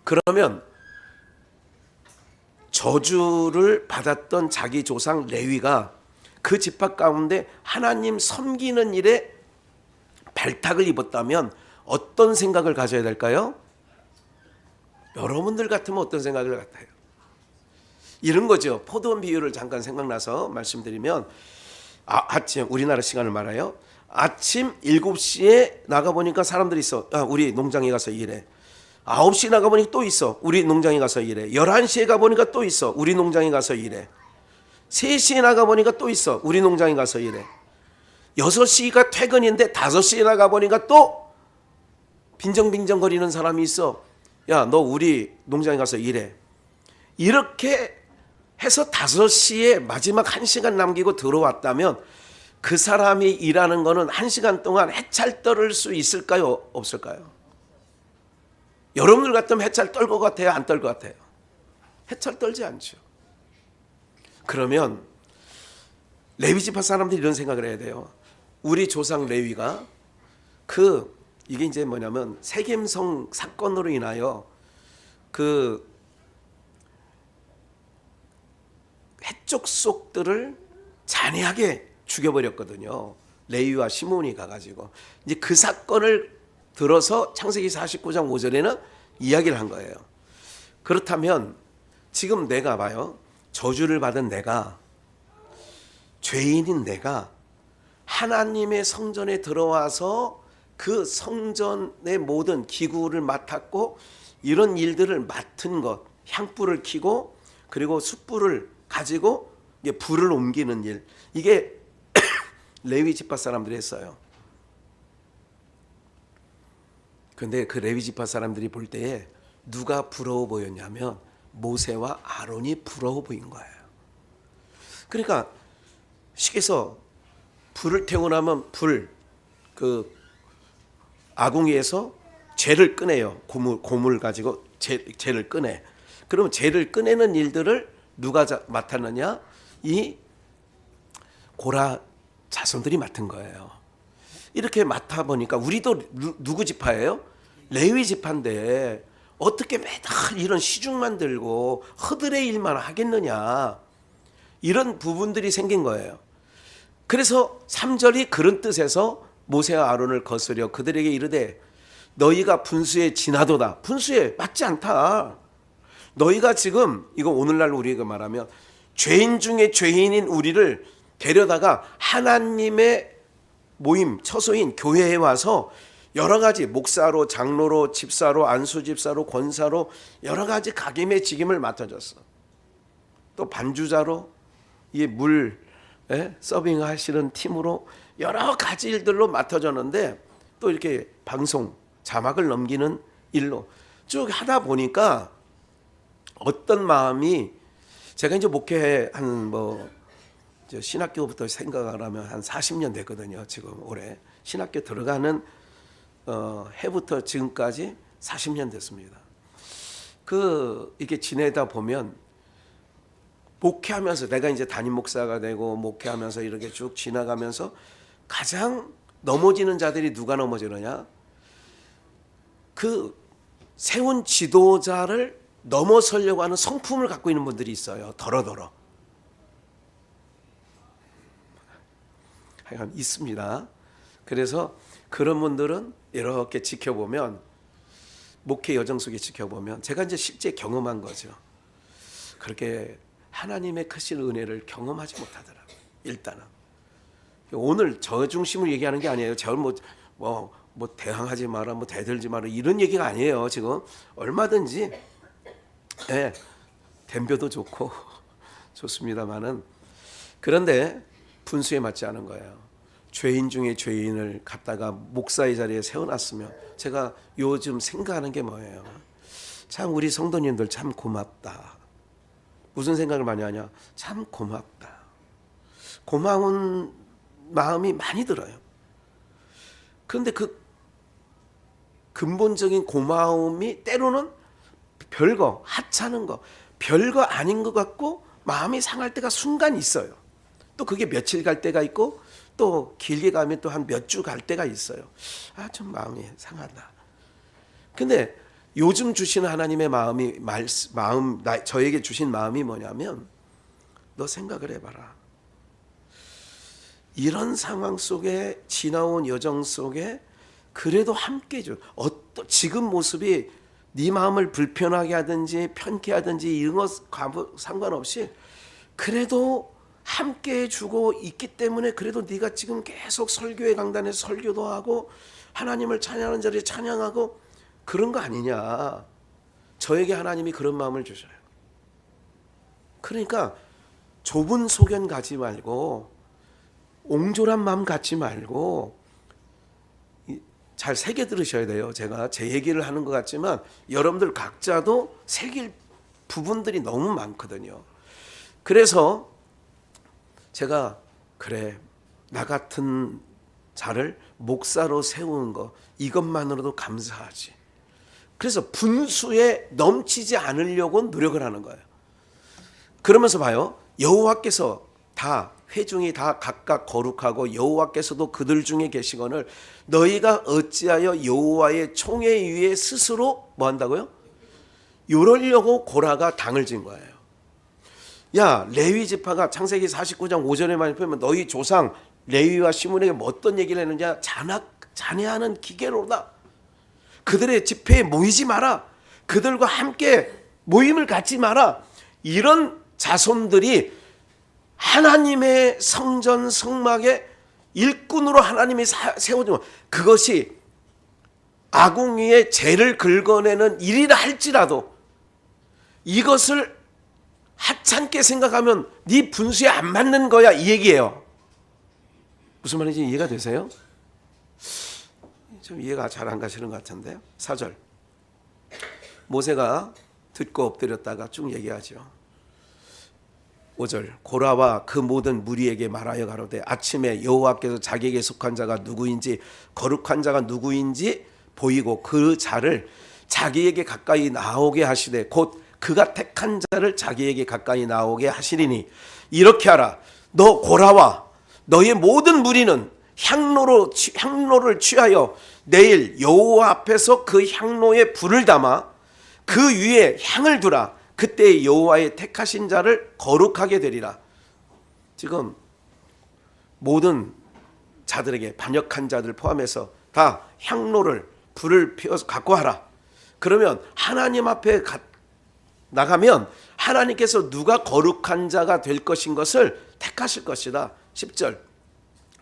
그러면 저주를 받았던 자기 조상 레위가 그 지파 가운데 하나님 섬기는 일에 발탁을 입었다면 어떤 생각을 가져야 될까요? 여러분들 같으면 어떤 생각을 같아요? 이런 거죠. 포도원 비유를 잠깐 생각나서 말씀드리면, 아침 우리나라 시간을 말해요. 아침 7시에 나가보니까 사람들이 있어. 우리 농장에 가서 일해. 9시에 나가보니까 또 있어. 우리 농장에 가서 일해. 11시에 가보니까 또 있어. 우리 농장에 가서 일해. 3시에 나가보니까 또 있어. 우리 농장에 가서 일해. 6시가 퇴근인데 5시에 나가보니까 또 빈정빈정거리는 사람이 있어. 야, 너 우리 농장에 가서 일해. 이렇게 해서 5시에 마지막 1시간 남기고 들어왔다면 그 사람이 일하는 거는 1시간 동안 해찰 떨을 수 있을까요? 없을까요? 여러분들 같으면 해찰 떨 것 같아요? 안 떨 것 같아요? 해찰 떨지 않죠. 그러면 레위 지파 사람들이 이런 생각을 해야 돼요. 우리 조상 레위가 이게 이제 뭐냐면 세겜성 사건으로 인하여 그 해족속들을 잔인하게 죽여버렸거든요. 레위와 시므온이 가가지고 이제 그 사건을 들어서 창세기 49장 5절에는 이야기를 한 거예요. 그렇다면 지금 내가 봐요. 저주를 받은 내가, 죄인인 내가 하나님의 성전에 들어와서 그 성전의 모든 기구를 맡았고 이런 일들을 맡은 것, 향불을 켜고 그리고 숯불을 가지고 불을 옮기는 일, 이게 레위 지파 사람들이 했어요. 그런데 그 레위 지파 사람들이 볼 때에 누가 부러워 보였냐면 모세와 아론이 부러워 보인 거예요. 그러니까 식에서 불을 태우고 나면 그 아궁이에서 재를 꺼내요. 고물 가지고 재를 꺼내. 그러면 재를 꺼내는 일들을 누가 맡았느냐? 이 고라 자손들이 맡은 거예요. 이렇게 맡아 보니까 우리도 누구 지파예요? 레위 지파인데 어떻게 매달 이런 시중만 들고 허들의 일만 하겠느냐, 이런 부분들이 생긴 거예요. 그래서 3절이 그런 뜻에서 모세와 아론을 거스려 그들에게 이르되 너희가 분수에 지나도다. 분수에 맞지 않다. 너희가 지금, 이거 오늘날 우리가 말하면 죄인 중에 죄인인 우리를 데려다가 하나님의 모임, 처소인 교회에 와서 여러 가지 목사로, 장로로, 집사로, 안수집사로, 권사로 여러 가지 각임의 직임을 맡아줬어. 또 반주자로 이 물 서빙하시는 팀으로 여러 가지 일들로 맡아줬는데 또 이렇게 방송 자막을 넘기는 일로 쭉 하다 보니까 어떤 마음이, 제가 이제 목회 신학교부터 생각을 하면 한 40년 됐거든요. 지금 올해 신학교 들어가는 해부터 지금까지 40년 됐습니다. 이렇게 지내다 보면 목회하면서 내가 이제 담임 목사가 되고 목회하면서 이렇게 쭉 지나가면서 가장 넘어지는 자들이 누가 넘어지느냐? 그 세운 지도자를 넘어서려고 하는 성품을 갖고 있는 분들이 있어요. 더러더러. 하여간 있습니다. 그래서 그런 분들은 이렇게 지켜보면, 목회 여정 속에 지켜보면 제가 이제 실제 경험한 거죠. 그렇게 하나님의 크신 은혜를 경험하지 못하더라고요. 일단은 오늘 저 중심을 얘기하는 게 아니에요. 저 뭐 대항하지 마라, 뭐 대들지 마라, 이런 얘기가 아니에요. 지금 얼마든지 덤벼도 좋고 좋습니다만은, 그런데 분수에 맞지 않은 거예요. 죄인 중에 죄인을 갖다가 목사의 자리에 세워놨으면, 제가 요즘 생각하는 게 뭐예요? 참 우리 성도님들 참 고맙다. 무슨 생각을 많이 하냐? 참 고맙다. 고마운 마음이 많이 들어요. 그런데 그 근본적인 고마움이 때로는 별거, 하찮은 거, 별거 아닌 것 같고 마음이 상할 때가 순간 있어요. 또 그게 며칠 갈 때가 있고 또 길게 가면 또 한 몇 주 갈 때가 있어요. 좀 마음이 상하다. 근데 요즘 주시는 하나님의 저에게 주신 마음이 뭐냐면, 너 생각을 해봐라. 이런 상황 속에, 지나온 여정 속에 그래도 함께 해줘. 지금 모습이 네 마음을 불편하게 하든지 편케 하든지 이런 것 상관없이 그래도 함께 해주고 있기 때문에 그래도 네가 지금 계속 설교회 강단에서 설교도 하고 하나님을 찬양하는 자리에 찬양하고 그런 거 아니냐. 저에게 하나님이 그런 마음을 주셔요. 그러니까 좁은 소견 가지 말고 옹졸한 마음 갖지 말고 잘 새겨 들으셔야 돼요. 제가 제 얘기를 하는 것 같지만 여러분들 각자도 새길 부분들이 너무 많거든요. 그래서 제가 그래 나 같은 자를 목사로 세우는 거 이것만으로도 감사하지. 그래서 분수에 넘치지 않으려고 노력을 하는 거예요. 그러면서 봐요. 여호와께서 다 회중이 다 각각 거룩하고 여호와께서도 그들 중에 계시거늘 너희가 어찌하여 여호와의 총회 위에 스스로 뭐 한다고요? 이러려고 고라가 당을 진 거예요. 야 레위 지파가 창세기 49장 5절에 많이 보면 너희 조상 레위와 시므온에게 뭐 어떤 얘기를 했느냐. 잔해하는 기계로다. 그들의 집회에 모이지 마라. 그들과 함께 모임을 갖지 마라. 이런 자손들이 하나님의 성전 성막의 일꾼으로 하나님이 세워주면 그것이 아궁이의 죄를 긁어내는 일이라 할지라도 이것을 하찮게 생각하면 네 분수에 안 맞는 거야 이 얘기예요. 무슨 말인지 이해가 되세요? 좀 이해가 잘 안 가시는 것 같은데요. 4절 모세가 듣고 엎드렸다가 쭉 얘기하죠. 5절 고라와 그 모든 무리에게 말하여 가로되 아침에 여호와께서 자기에게 속한 자가 누구인지 거룩한 자가 누구인지 보이고 그 자를 자기에게 가까이 나오게 하시되 곧 그가 택한 자를 자기에게 가까이 나오게 하시리니 이렇게 하라. 너 고라와 너의 모든 무리는 향로를 취하여 내일 여호와 앞에서 그 향로에 불을 담아 그 위에 향을 두라. 그때 여호와의 택하신 자를 거룩하게 되리라. 지금 모든 자들에게 반역한 자들 포함해서 다 향로를 불을 피워서 갖고 와라. 그러면 하나님 앞에 나가면 하나님께서 누가 거룩한 자가 될 것인 것을 택하실 것이다. 10절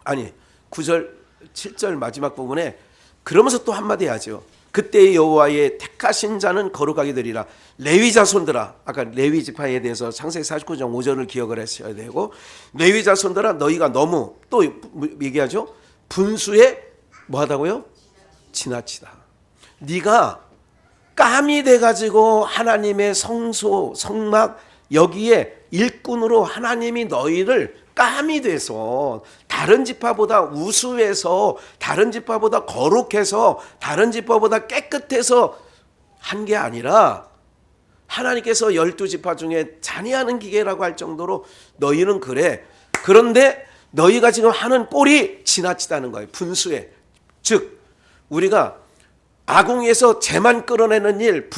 아니 9절 7절 마지막 부분에 그러면서 또 한마디 하죠. 그때 여호와의 택하신 자는 거룩하게 되리라. 레위 자손들아, 아까 레위 지파에 대해서 창세기 49장 5절을 기억을 하셔야 되고 레위 자손들아 너희가 너무 또 얘기하죠. 분수에 뭐 하다고요? 지나치다. 네가 깜이 돼가지고 하나님의 성소 성막 여기에 일꾼으로 하나님이 너희를 깜이 돼서 다른 지파보다 우수해서 다른 지파보다 거룩해서 다른 지파보다 깨끗해서 한 게 아니라 하나님께서 12지파 중에 잔해하는 기계라고 할 정도로 너희는 그래. 그런데 너희가 지금 하는 꼴이 지나치다는 거예요. 분수에. 즉 우리가 아궁이에서 재만 끌어내는 일,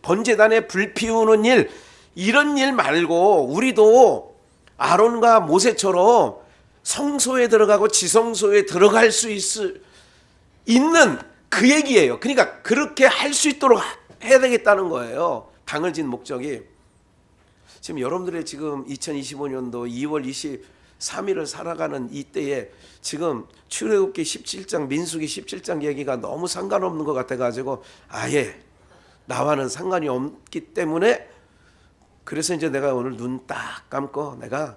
번제단에 불 피우는 일 이런 일 말고 우리도 아론과 모세처럼 성소에 들어가고 지성소에 들어갈 수 있는 그 얘기예요. 그러니까 그렇게 할 수 있도록 해야 되겠다는 거예요. 당을 진 목적이. 지금 여러분들의 지금 2025년도 2월 23일을 살아가는 이때에 지금 출애굽기 17장 민수기 17장 얘기가 너무 상관없는 것 같아가지고 아예 나와는 상관이 없기 때문에 그래서 이제 내가 오늘 눈 딱 감고 내가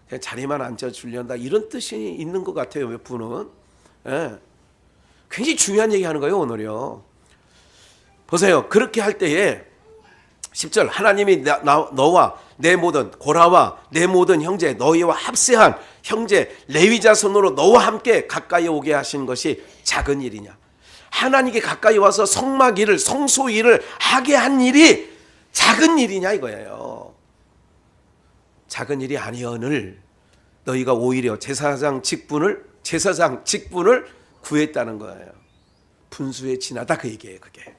그냥 자리만 앉아주려다 이런 뜻이 있는 것 같아요. 몇 분은. 예. 굉장히 중요한 얘기하는 거예요. 오늘요. 보세요. 그렇게 할 때에 10절 하나님이 너와 내 모든 고라와 내 모든 형제 너희와 합세한 형제 레위 자손으로 너와 함께 가까이 오게 하신 것이 작은 일이냐. 하나님께 가까이 와서 성막 일을 성소 일을 하게 한 일이 작은 일이냐 이거예요. 작은 일이 아니언을 너희가 오히려 제사장 직분을 구했다는 거예요. 분수에 지나다 그 얘기예요. 그게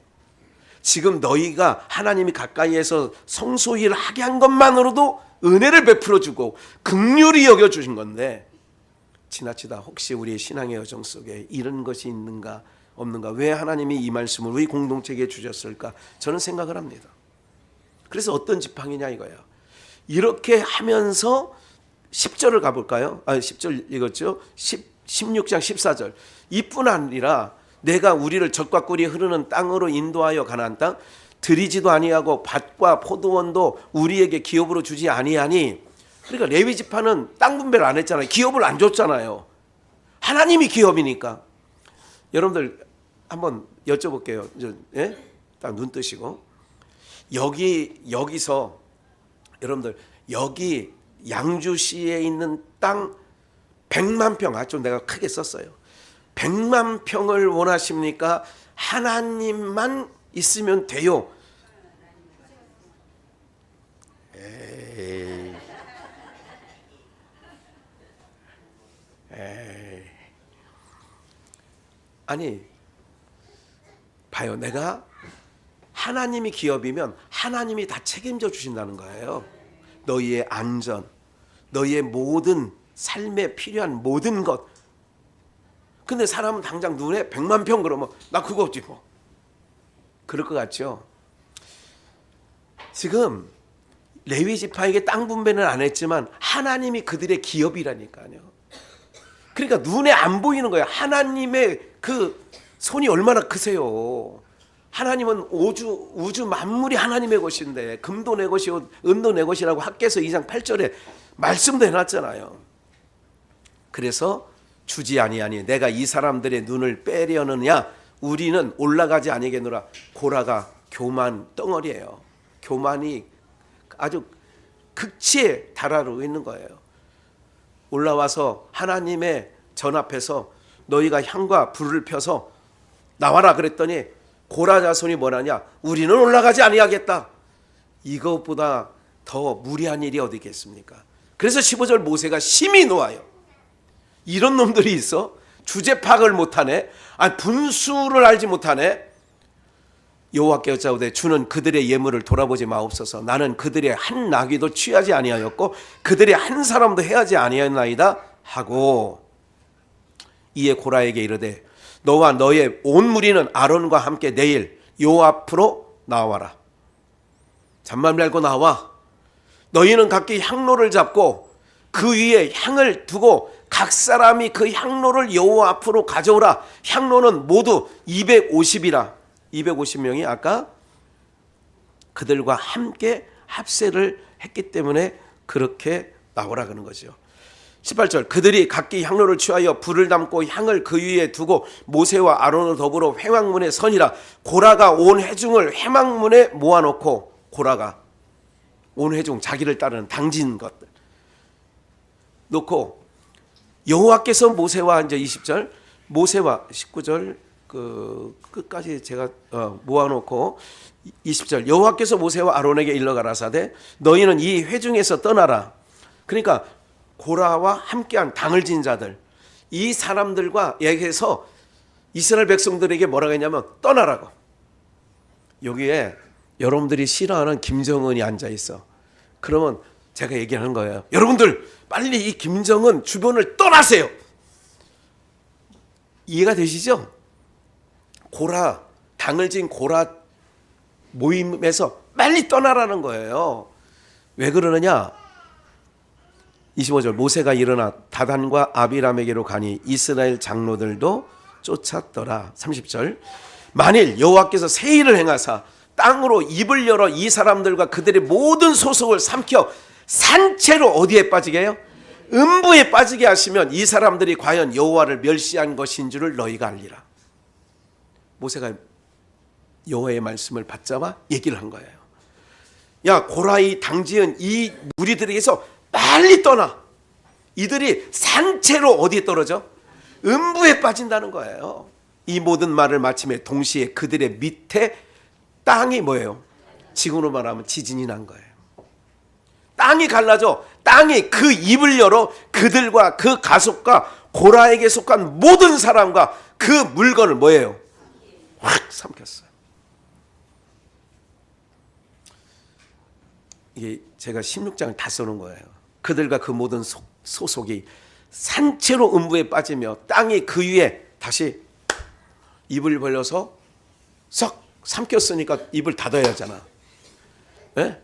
지금 너희가 하나님이 가까이에서 성소 일을 하게 한 것만으로도 은혜를 베풀어 주고 긍휼히 여겨 주신 건데 지나치다 혹시 우리의 신앙의 여정 속에 이런 것이 있는가 없는가? 왜 하나님이 이 말씀을 우리 공동체에 주셨을까? 저는 생각을 합니다. 그래서 어떤 지팡이냐 이거예요. 이렇게 하면서 10절을 가볼까요? 10절 읽었죠? 16장 14절. 이뿐 아니라 내가 우리를 젖과 꿀이 흐르는 땅으로 인도하여 가나안 땅 들이지도 아니하고 밭과 포도원도 우리에게 기업으로 주지 아니하니. 그러니까 레위 지파는 땅 분배를 안 했잖아요. 기업을 안 줬잖아요. 하나님이 기업이니까. 여러분들 한번 여쭤볼게요. 예? 딱 눈 뜨시고. 여기서 여러분들 여기 양주시에 있는 땅 100만 평, 좀 내가 크게 썼어요. 100만 평을 원하십니까? 하나님만 있으면 돼요. 에이. 아니, 봐요. 내가 하나님이 기업이면 하나님이 다 책임져 주신다는 거예요. 너희의 안전, 너희의 모든 삶에 필요한 모든 것. 근데 사람은 당장 눈에 100만 평 그러면 나 그거 없지 뭐. 그럴 것 같죠? 지금 레위 지파에게 땅 분배는 안 했지만 하나님이 그들의 기업이라니까요. 그러니까 눈에 안 보이는 거예요. 하나님의 그 손이 얼마나 크세요. 하나님은 우주 만물이 하나님의 것인데 금도 내 것이요 은도 내 것이라고 학개서 2장 8절에 말씀도 해놨잖아요. 그래서 주지 아니하니 내가 이 사람들의 눈을 빼려느냐. 우리는 올라가지 아니겠노라. 고라가 교만 덩어리예요. 교만이 아주 극치에 달하고 있는 거예요. 올라와서 하나님의 전 앞에서 너희가 향과 불을 펴서 나와라 그랬더니 고라 자손이 뭐라냐? 우리는 올라가지 아니하겠다. 이것보다 더 무리한 일이 어디 있겠습니까? 그래서 15절 모세가 심히 놓아요. 이런 놈들이 있어? 주제 파악을 못하네. 분수를 알지 못하네. 여호와께 여짜오되 주는 그들의 예물을 돌아보지 마옵소서. 나는 그들의 한 나귀도 취하지 아니하였고 그들의 한 사람도 해하지 아니하였나이다 하고, 이에 고라에게 이르되 너와 너의 온 무리는 아론과 함께 내일 여호와 앞으로 나와라. 잔말 말고 나와. 너희는 각기 향로를 잡고 그 위에 향을 두고 각 사람이 그 향로를 여호와 앞으로 가져오라. 향로는 모두 250이라. 250명이 아까 그들과 함께 합세를 했기 때문에 그렇게 나오라 그러는 거죠. 18절 그들이 각기 향로를 취하여 불을 담고 향을 그 위에 두고 모세와 아론을 더불어 회막문에 서니라. 고라가 온 회중을 회막문에 모아놓고, 고라가 온 회중 자기를 따르는 당진 것들 놓고, 여호와께서 모세와 이제 20절 모세와 19절 그 끝까지 제가 모아놓고 20절 여호와께서 모세와 아론에게 일러 가라사대 너희는 이 회중에서 떠나라. 그러니까 고라와 함께한 당을 진 자들, 이 사람들과 얘기해서 이스라엘 백성들에게 뭐라고 했냐면 떠나라고. 여기에 여러분들이 싫어하는 김정은이 앉아 있어. 그러면 제가 얘기하는 거예요. 여러분들 빨리 이 김정은 주변을 떠나세요. 이해가 되시죠? 고라, 당을 진 고라 모임에서 빨리 떠나라는 거예요. 왜 그러느냐? 25절 모세가 일어나 다단과 아비람에게로 가니 이스라엘 장로들도 쫓았더라. 30절 만일 여호와께서 새 일을 행하사 땅으로 입을 열어 이 사람들과 그들의 모든 소속을 삼켜 산채로 어디에 빠지게 해요? 음부에 빠지게 하시면 이 사람들이 과연 여호와를 멸시한 것인 줄을 너희가 알리라. 모세가 여호와의 말씀을 받자마 얘기를 한 거예요. 야, 고라의 당지은 이 무리들에게서 빨리 떠나. 이들이 산채로 어디에 떨어져? 음부에 빠진다는 거예요. 이 모든 말을 마침에 동시에 그들의 밑에 땅이 뭐예요? 지금으로 말하면 지진이 난 거예요. 땅이 갈라져. 땅이 그 입을 열어 그들과 그 가속과 고라에게 속한 모든 사람과 그 물건을 뭐예요? 확 삼켰어요. 이게 제가 16장을 다 써놓은 거예요. 그들과 그 모든 소속이 산채로 음부에 빠지며 땅이 그 위에 다시 입을 벌려서 썩 삼켰으니까 입을 닫아야 하잖아. 예?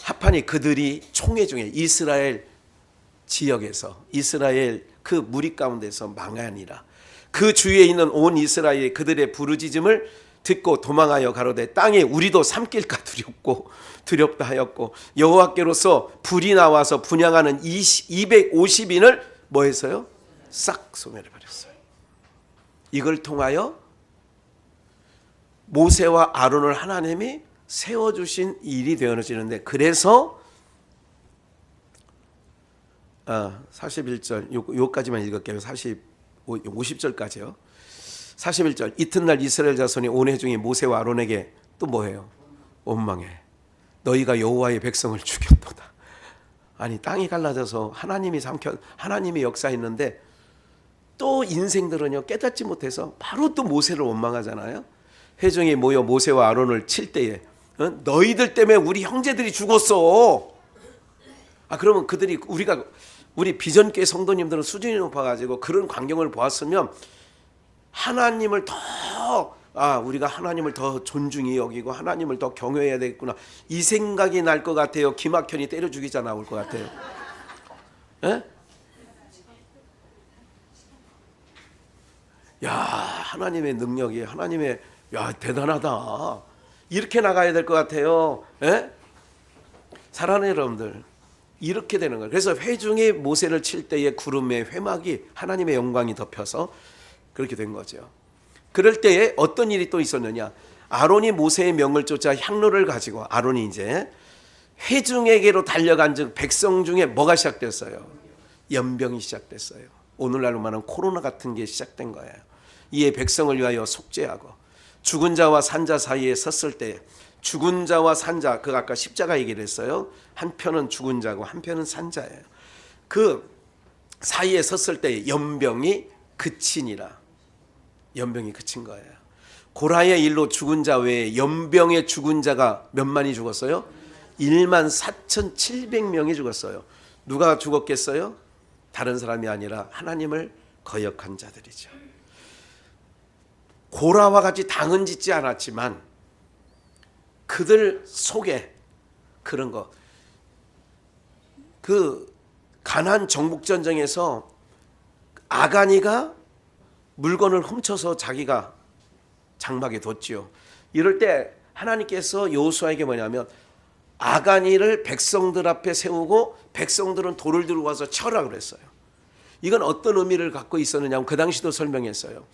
하판이 그들이 총회 중에 이스라엘 지역에서 이스라엘 그 무리 가운데서 망하니라. 그 주위에 있는 온 이스라엘이 그들의 부르짖음을 듣고 도망하여 가로되 땅에 우리도 삼킬까 두렵고 두렵다 하였고 여호와께로서 불이 나와서 분향하는 250인을 뭐 했어요? 싹 소멸해 버렸어요. 이걸 통하여 모세와 아론을 하나님이 세워주신 일이 되어지는데, 그래서 41절 요까지만 읽을게요. 50절까지요. 41절 이튿날 이스라엘 자손이 온 회중이 모세와 아론에게 또 뭐해요? 원망해. 너희가 여호와의 백성을 죽였도다. 아니 땅이 갈라져서 하나님이 역사했는데 또 인생들은요 깨닫지 못해서 바로 또 모세를 원망하잖아요. 회중이 모여 모세와 아론을 칠 때에 너희들 때문에 우리 형제들이 죽었어. 그러면 우리 비전교회 성도님들은 수준이 높아가지고 그런 광경을 보았으면 하나님을 우리가 하나님을 더 존중히 여기고 하나님을 더 경외해야 되겠구나, 이 생각이 날 것 같아요. 기막현이 때려 죽이자 나올 것 같아요. 에? 야, 하나님의 능력이 대단하다, 이렇게 나가야 될 것 같아요. 에? 사랑하는 여러분들, 이렇게 되는 거예요. 그래서 회중이 모세를 칠 때의 구름의 회막이 하나님의 영광이 덮여서 그렇게 된 거죠. 그럴 때에 어떤 일이 또 있었느냐? 아론이 모세의 명을 쫓아 향로를 가지고 아론이 이제 회중에게로 달려간 즉 백성 중에 뭐가 시작됐어요? 연병이 시작됐어요. 오늘날로 말하면 코로나 같은 게 시작된 거예요. 이에 백성을 위하여 속죄하고 죽은 자와 산자 사이에 섰을 때, 죽은 자와 산자, 그 아까 십자가 얘기를 했어요. 한편은 죽은 자고 한편은 산자예요. 그 사이에 섰을 때 연병이 그치니라. 연병이 그친 거예요. 고라의 일로 죽은 자 외에 연병에 죽은 자가 몇만이 죽었어요? 14,700명이 죽었어요. 누가 죽었겠어요? 다른 사람이 아니라 하나님을 거역한 자들이죠. 고라와 같이 당은 짓지 않았지만 그들 속에 그런 거, 그 가나안 정복전쟁에서 아가니가 물건을 훔쳐서 자기가 장막에 뒀지요. 이럴 때 하나님께서 여호수아에게 뭐냐면 아가니를 백성들 앞에 세우고 백성들은 돌을 들고 와서 쳐라 그랬어요. 이건 어떤 의미를 갖고 있었느냐, 그 당시도 설명했어요.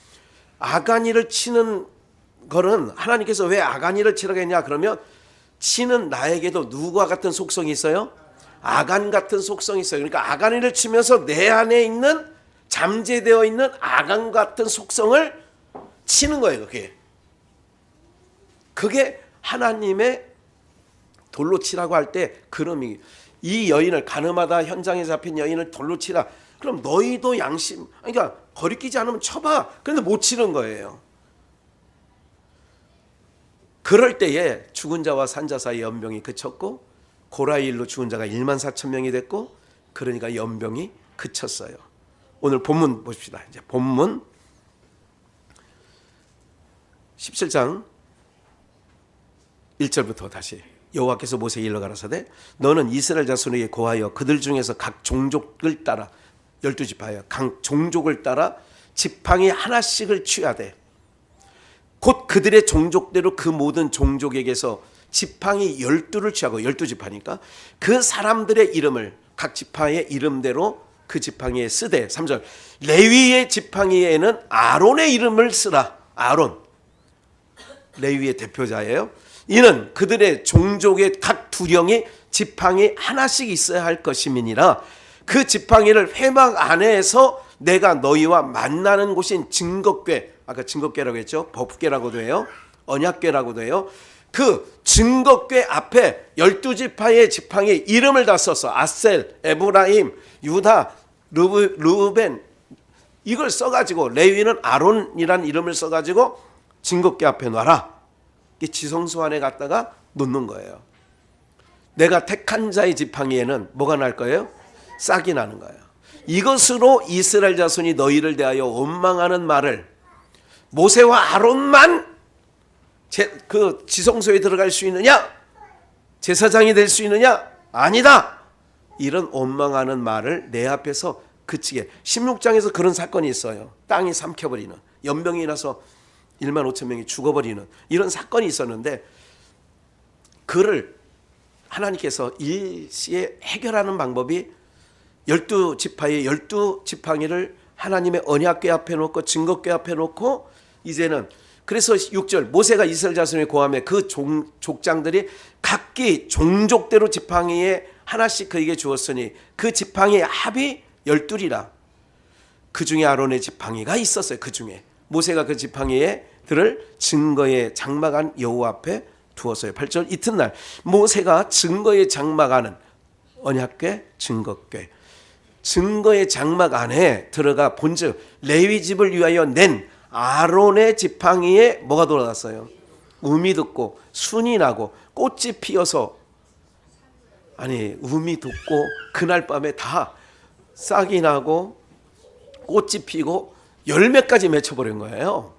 아가니를 치는 거는 하나님께서 왜 아가니를 치라고 했냐 그러면, 치는 나에게도 누구와 같은 속성이 있어요? 아간 같은 속성이 있어요. 그러니까 아가니를 치면서 내 안에 있는 잠재되어 있는 아간 같은 속성을 치는 거예요. 그게 하나님의 돌로 치라고 할 때 그름이, 이 여인을, 가늠하다 현장에 잡힌 여인을 돌로 치라. 그럼 너희도 양심, 그러니까 거리끼지 않으면 쳐봐. 그런데 못 치는 거예요. 그럴 때에 죽은 자와 산자 사이 연병이 그쳤고, 고라의 일로 죽은 자가 14,000명이 됐고, 그러니까 연병이 그쳤어요. 오늘 본문 보십시다. 이제 본문 17장 1절부터 다시. 여호와께서 모세에게 일러 가라사대 너는 이스라엘 자손에게 고하여 그들 중에서 각 종족을 따라 12지파여 각 종족을 따라 지팡이 하나씩을 취하되 곧 그들의 종족대로 그 모든 종족에게서 지팡이 12를 취하고 12지파니까 그 사람들의 이름을 각 지파의 이름대로 그 지팡이에 쓰되 3절 레위의 지팡이에는 아론의 이름을 쓰라. 아론 레위의 대표자예요. 이는 그들의 종족의 각 두령이 지팡이 하나씩 있어야 할 것임이니라. 그 지팡이를 회막 안에서 내가 너희와 만나는 곳인 증거궤, 아까 증거궤라고 했죠. 법궤라고도 해요. 언약궤라고도 해요. 그 증거궤 앞에 12지파의 지팡이 이름을 다 썼어. 아셀, 에브라임, 유다, 르우벤, 이걸 써가지고 레위는 아론이라는 이름을 써가지고 증거궤 앞에 놔라. 지성소 안에 갖다가 놓는 거예요. 내가 택한 자의 지팡이에는 뭐가 날 거예요? 싹이 나는 거예요. 이것으로 이스라엘 자손이 너희를 대하여 원망하는 말을 모세와 아론만 그 지성소에 들어갈 수 있느냐? 제사장이 될 수 있느냐? 아니다. 이런 원망하는 말을 내 앞에서 그치게. 16장에서 그런 사건이 있어요. 땅이 삼켜버리는, 연병이 나서 1만 5천 명이 죽어버리는 이런 사건이 있었는데, 그를 하나님께서 일시에 해결하는 방법이 12지파의 12지팡이를 하나님의 언약궤 앞에 놓고 증거궤 앞에 놓고, 이제는 그래서 6절 모세가 이스라엘 자손의 고함에 그 족장들이 각기 종족대로 지팡이에 하나씩 그에게 주었으니 그 지팡이의 합이 12이라. 그 중에 아론의 지팡이가 있었어요. 그 중에 모세가 그 지팡이에 들을 증거의 장막 안 여호와 앞에 두었어요. 8절 이튿날 모세가 증거의 장막 안은 언약궤 증거궤 증거의 장막 안에 들어가 본즉 레위 집을 위하여 낸 아론의 지팡이에 뭐가 돌아갔어요? 음이 듣고 순이 나고 꽃이 피어서, 아니 음이 듣고 그날 밤에 다 싹이 나고 꽃이 피고 열매까지 맺혀버린 거예요.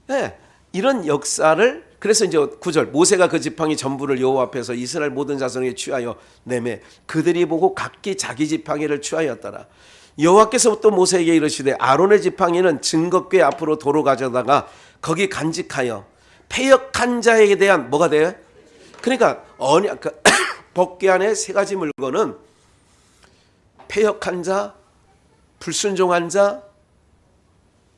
네, 이런 역사를, 그래서 이제 9절 모세가 그 지팡이 전부를 여호와 앞에서 이스라엘 모든 자손에게 취하여 내매 그들이 보고 각기 자기 지팡이를 취하였더라. 여호와께서 또 모세에게 이르시되 아론의 지팡이는 증거궤 앞으로 도로 가져다가 거기 간직하여 패역한 자에게 대한 뭐가 돼요? 그러니까 언약 법궤 안에 세 가지 물건은 패역한 자, 불순종한 자,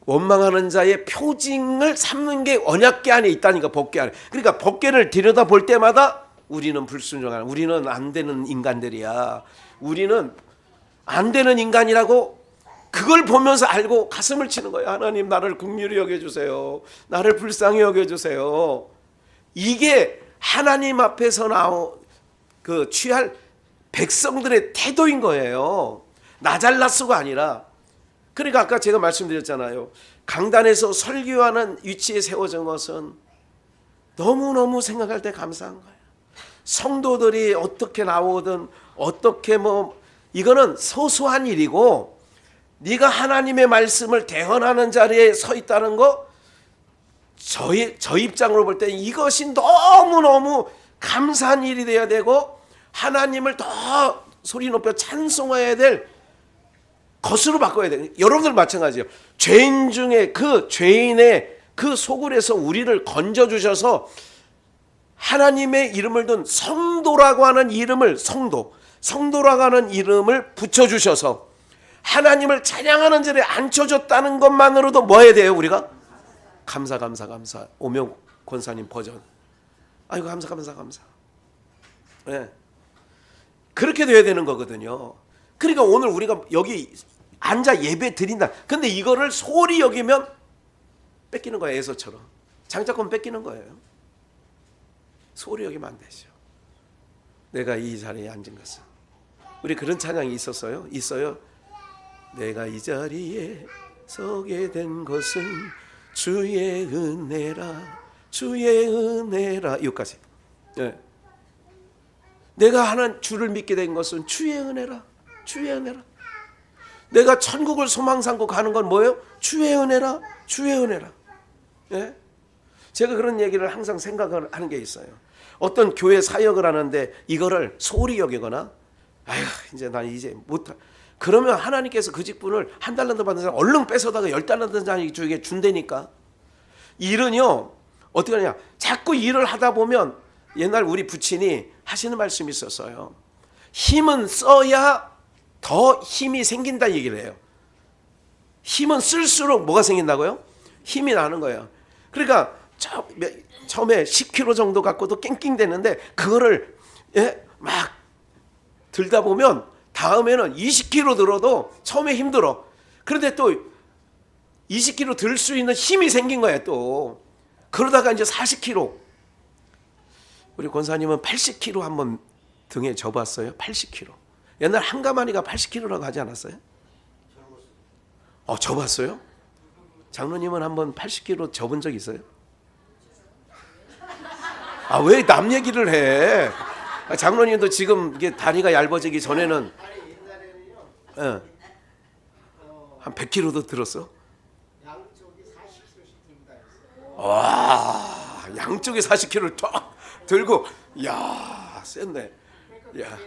원망하는 자의 표징을 삼는 게 언약궤 안에 있다니까. 법궤 안에. 그러니까 법궤를 들여다 볼 때마다 우리는 불순종한, 우리는 안 되는 인간들이야, 우리는 안 되는 인간이라고 그걸 보면서 알고 가슴을 치는 거예요. 하나님 나를 긍휼히 여겨주세요. 나를 불쌍히 여겨주세요. 이게 하나님 앞에서 취할 백성들의 태도인 거예요. 나 잘났어가 아니라. 그러니까 아까 제가 말씀드렸잖아요. 강단에서 설교하는 위치에 세워진 것은 너무너무 생각할 때 감사한 거예요. 성도들이 어떻게 나오든 어떻게 이거는 소소한 일이고, 네가 하나님의 말씀을 대언하는 자리에 서 있다는 거, 저 입장으로 볼 때 이것이 너무너무 감사한 일이 돼야 되고, 하나님을 더 소리 높여 찬송해야 될 것으로 바꿔야 돼요. 여러분들 마찬가지예요. 죄인 중에 그 죄인의 그 소굴에서 우리를 건져주셔서 하나님의 이름을 둔 성도라고 하는 이름을, 성도라고 하는 이름을 붙여주셔서 하나님을 찬양하는 자리에 앉혀줬다는 것만으로도 뭐 해야 돼요? 우리가 감사. 오명 권사님 버전. 아이고 감사. 네. 그렇게 돼야 되는 거거든요. 그러니까 오늘 우리가 여기 앉아 예배 드린다. 근데 이거를 소홀히 여기면 뺏기는 거예요. 에서처럼 장자권 뺏기는 거예요. 소홀히 여기면 안 되죠. 내가 이 자리에 앉은 것은, 우리 그런 찬양이 있었어요? 있어요. 내가 이 자리에 서게 된 것은 주의 은혜라, 주의 은혜라. 여기까지. 네. 내가 하나님 주를 믿게 된 것은 주의 은혜라, 주의 은혜라. 내가 천국을 소망 삼고 가는 건 뭐예요? 주의 은혜라, 주의 은혜라. 네? 제가 그런 얘기를 항상 생각을 하는 게 있어요. 어떤 교회 사역을 하는데 이거를 소홀히 여기거나, 아휴 이제 난 이제 못하, 그러면 하나님께서 그 직분을 한 달란트 받는 사람 얼른 뺏어다가 10달란트 주에게 준다니까. 일은요 어떻게 하냐, 자꾸 일을 하다 보면, 옛날 우리 부친이 하시는 말씀이 있었어요. 힘은 써야 더 힘이 생긴다 얘기를 해요. 힘은 쓸수록 뭐가 생긴다고요? 힘이 나는 거예요. 그러니까 처음에 10kg 정도 갖고도 낑낑대는데 그거를 막 들다 보면 다음에는 20kg 들어도 처음에 힘들어. 그런데 또 20kg 들 수 있는 힘이 생긴 거예요. 또 그러다가 이제 40kg. 우리 권사님은 80kg 한번 등에 접었어요. 80kg. 옛날 한가마니가 80kg라고 하지 않았어요? 접었어요? 장로님은 한번 80kg 접은 적 있어요? 왜 남 얘기를 해? 장로님도 지금 이게 다리가 얇아지기 전에는 한 100kg도 들었어? 와, 양쪽에 40kg를 쫙 들고, 야, 센데. 야.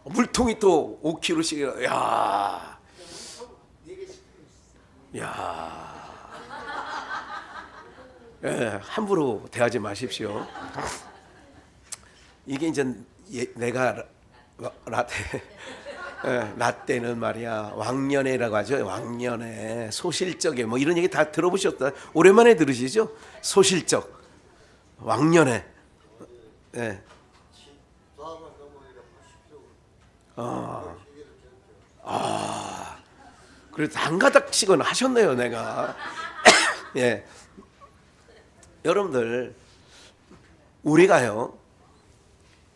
물통이 또 5kg씩. 야. 야. 예, 함부로 대하지 마십시오. 이게 이제 내가 라떼는 말이야 왕년회라고 하죠. 왕년회, 소실적에 뭐 이런 얘기 다 들어보셨다. 오랜만에 들으시죠? 소실적, 왕년회. 예. 그래도 한 가닥씩은 하셨네요, 내가. 예. 여러분들, 우리가요,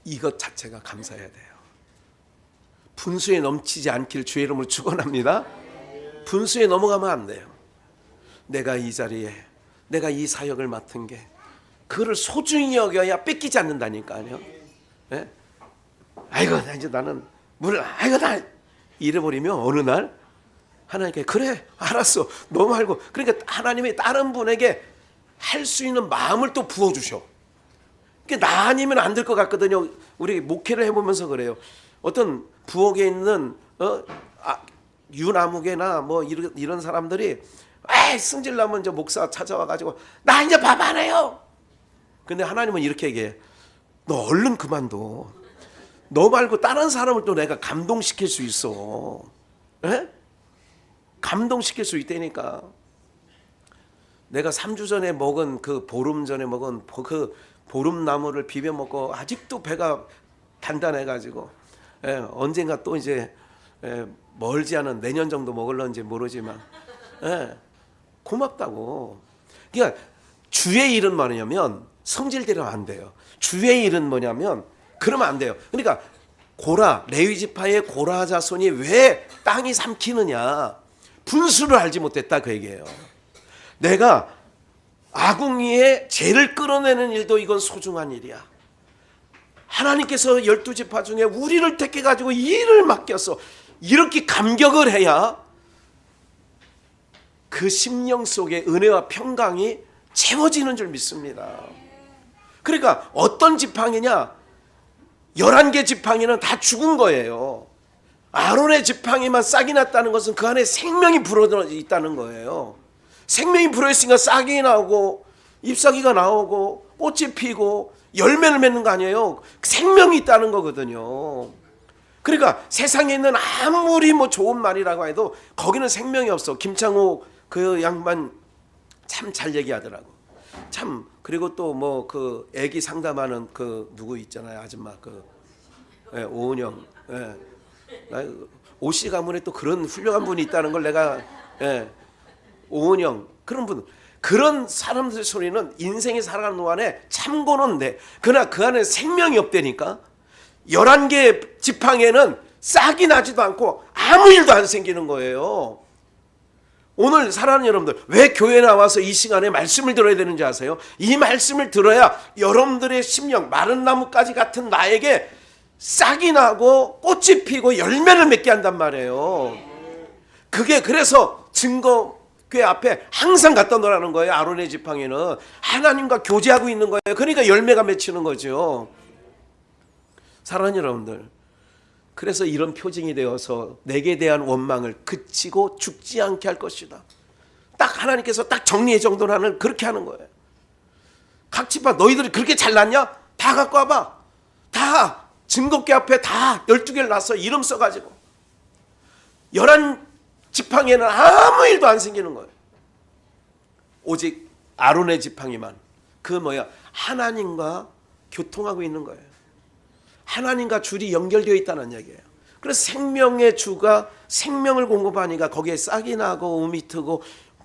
이것 자체가 감사해야 돼요. 분수에 넘치지 않길 주의 이름으로 축원합니다. 분수에 넘어가면 안 돼요. 내가 이 자리에, 내가 이 사역을 맡은 게, 그거를 소중히 여겨야 뺏기지 않는다니까요. 예? 아이고, 이제 나는 아이고, 나 잃어버리면 어느 날 하나님께 그래, 알았어, 너 말고. 그러니까 하나님이 다른 분에게 할 수 있는 마음을 또 부어주셔. 그러니까 나 아니면 안 될 것 같거든요. 우리 목회를 해보면서 그래요. 어떤 부엌에 있는 유나무개나 뭐 이런 사람들이 승질나면 이제 목사 찾아와가지고 나 이제 밥 안 해요. 근데 하나님은 이렇게 얘기해. 너 얼른 그만둬. 너 말고 다른 사람을 또 내가 감동시킬 수 있어. 에? 감동시킬 수 있다니까. 내가 3주 전에 먹은 그 보름 전에 먹은 그 보름나무를 비벼 먹고 아직도 배가 단단해가지고 언젠가 또 이제 멀지 않은 내년 정도 먹을런지 모르지만 고맙다고. 그러니까 주의 일은 뭐냐면 성질대로 안 돼요. 주의 일은 뭐냐면 그러면 안 돼요. 그러니까 레위 지파의 고라 자손이 왜 땅이 삼키느냐, 분수를 알지 못했다 그 얘기예요. 내가 아궁이에 죄를 끌어내는 일도 이건 소중한 일이야. 하나님께서 12지파 중에 우리를 택해가지고 이 일을 맡겼어. 이렇게 감격을 해야 그 심령 속에 은혜와 평강이 채워지는 줄 믿습니다. 그러니까 어떤 지팡이냐, 11개 지팡이는 다 죽은 거예요. 아론의 지팡이만 싹이 났다는 것은 그 안에 생명이 불어져 있다는 거예요. 생명이 불어있으니까 싹이 나오고 잎사귀가 나오고 꽃이 피고 열매를 맺는 거 아니에요. 생명이 있다는 거거든요. 그러니까 세상에 있는 아무리 뭐 좋은 말이라고 해도 거기는 생명이 없어. 김창호 그 양반 참 잘 얘기하더라고. 참. 그리고 또 뭐 그 애기 상담하는 그 누구 있잖아요, 아줌마 그 오은영. 오씨 가문에 또 그런 훌륭한 분이 있다는 걸 내가 오은영 그런 분, 그런 사람들 소리는 인생이 살아가는 동안에 참고는 돼. 그러나 그 안에 생명이 없다니까. 11개 지팡이에는 싹이 나지도 않고 아무 일도 안 생기는 거예요. 오늘 사랑하는 여러분들, 왜 교회에 나와서 이 시간에 말씀을 들어야 되는지 아세요? 이 말씀을 들어야 여러분들의 심령, 마른 나무까지 같은 나에게 싹이 나고 꽃이 피고 열매를 맺게 한단 말이에요. 그게 그래서 증거궤 앞에 항상 갖다 놓으라는 거예요. 아론의 지팡이는 하나님과 교제하고 있는 거예요. 그러니까 열매가 맺히는 거죠. 사랑하는 여러분들, 그래서 이런 표징이 되어서 내게 대한 원망을 그치고 죽지 않게 할 것이다. 딱 하나님께서 딱 정리의 정돈하는 그렇게 하는 거예요. 각 지파 너희들이 그렇게 잘났냐? 다 갖고 와봐. 다 증거궤 앞에 다 12개를 놨어. 이름 써가지고 11지팡이에는 아무 일도 안 생기는 거예요. 오직 아론의 지팡이만 하나님과 교통하고 있는 거예요. 하나님과 줄이 연결되어 있다는 얘기예요. 그래서 생명의 주가 생명을 공급하니까 거기에 싹이 나고 음이 트고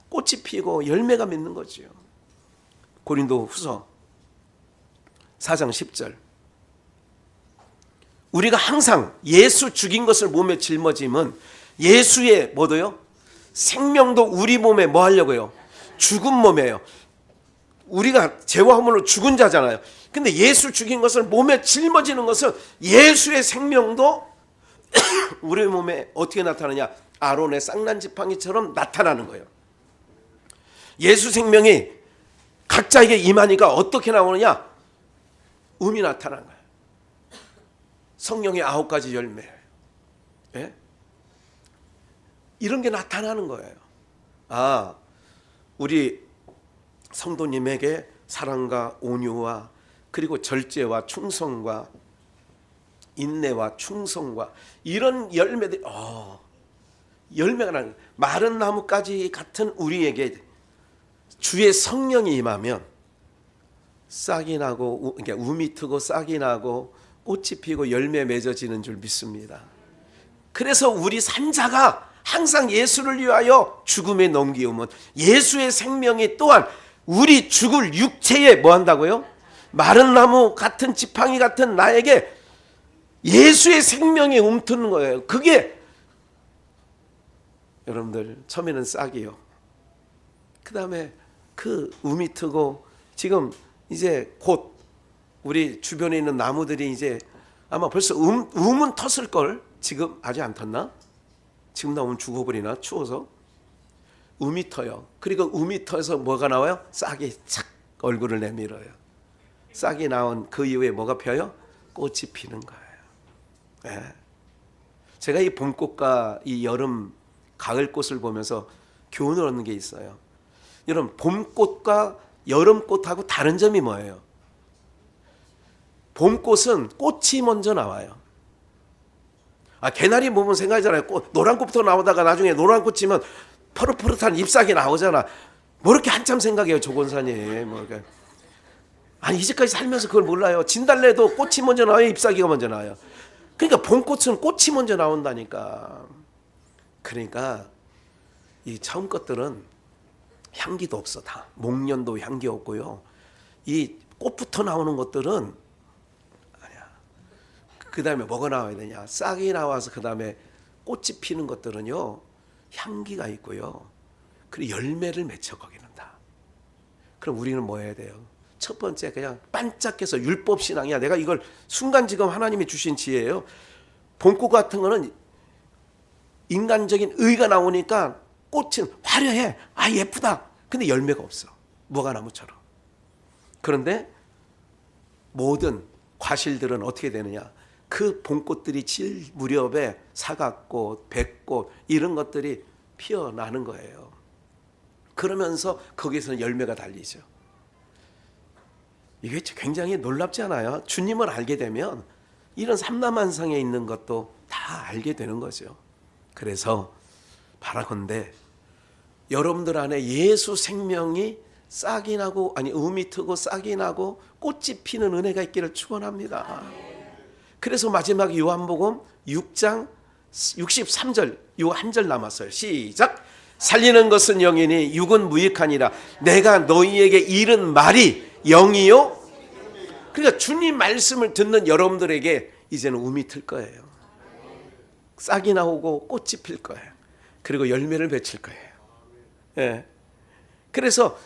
꽃이 피고 열매가 맺는 거지요. 고린도 후서 4장 10절. 우리가 항상 예수 죽인 것을 몸에 짊어짐은 예수의 뭐도요? 생명도 우리 몸에 뭐 하려고요? 죽은 몸이에요. 우리가 죄와 허물로 죽은 자잖아요. 근데 예수 죽인 것을 몸에 짊어지는 것은 예수의 생명도 우리 몸에 어떻게 나타나냐? 아론의 쌍난 지팡이처럼 나타나는 거예요. 예수 생명이 각자에게 임하니까 어떻게 나오느냐? 음이 나타나는 거예요. 성령의 9가지 열매. 예? 이런 게 나타나는 거예요. 아, 우리 성도님에게 사랑과 온유와 그리고 절제와 충성과 인내와 충성과 이런 열매들, 열매가 나는 마른 나무까지 같은 우리에게 주의 성령이 임하면 싹이 나고, 그러니까 um이 트고 싹이 나고 꽃이 피고 열매 맺어지는 줄 믿습니다. 그래서 우리 산자가 항상 예수를 위하여 죽음에 넘기우면 예수의 생명이 또한 우리 죽을 육체에 뭐 한다고요? 마른 나무 같은 지팡이 같은 나에게 예수의 생명이 움트는 거예요. 그게 여러분들 처음에는 싹이요. 그 다음에 그 um이 트고 지금 이제 곧 우리 주변에 있는 나무들이 이제 아마 벌써 um은 텄을 걸. 지금 아직 안 텄나? 지금 나오면 죽어버리나? 추워서 um이 터요. 그리고 um이 터서 뭐가 나와요? 싹이 착 얼굴을 내밀어요. 싹이 나온 그 이후에 뭐가 펴요? 꽃이 피는 거예요. 네. 제가 이 봄꽃과 이 여름 가을꽃을 보면서 교훈을 얻는 게 있어요. 여러분, 봄꽃과 여름꽃하고 다른 점이 뭐예요? 봄꽃은 꽃이 먼저 나와요. 개나리 보면 생각하잖아요. 노란 꽃부터 나오다가 나중에 노란 꽃이면 푸릇푸릇한 잎사귀 나오잖아. 뭐 이렇게 한참 생각해요, 조건사님. 아니, 이제까지 살면서 그걸 몰라요. 진달래도 꽃이 먼저 나와요, 잎사귀가 먼저 나와요. 그러니까 봄꽃은 꽃이 먼저 나온다니까. 그러니까 이 처음 것들은 향기도 없어. 다 목련도 향기 없고요. 이 꽃부터 나오는 것들은 아니야. 그 다음에 뭐가 나와야 되냐? 싹이 나와서 그 다음에 꽃이 피는 것들은요, 향기가 있고요. 그리고 열매를 맺혀 거기는 다. 그럼 우리는 뭐 해야 돼요? 첫 번째, 그냥 반짝해서 율법 신앙이야. 내가 이걸 순간지금 하나님이 주신 지혜예요. 봄꽃 같은 거는 인간적인 의가 나오니까 꽃은 화려해. 예쁘다. 근데 열매가 없어. 무화과나무처럼. 그런데 모든 과실들은 어떻게 되느냐? 그 봄꽃들이 질 무렵에 사과꽃, 백꽃 이런 것들이 피어나는 거예요. 그러면서 거기서 열매가 달리죠. 이게 굉장히 놀랍지 않아요? 주님을 알게 되면 이런 삼라만상에 있는 것도 다 알게 되는 거죠. 그래서 바라건대 여러분들 안에 예수 생명이 싹이 나고, um이 트고 싹이 나고 꽃이 피는 은혜가 있기를 축원합니다. 그래서 마지막 요한복음 6장 63절, 요 한 절 남았어요. 시작. 살리는 것은 영이니 육은 무익하니라. 내가 너희에게 이른 말이 영이요. 그러니까 주님 말씀을 듣는 여러분들에게 이제는 um이 틀 거예요. 싹이 나오고 꽃이 필 거예요. 그리고 열매를 맺힐 거예요. 예. 그래서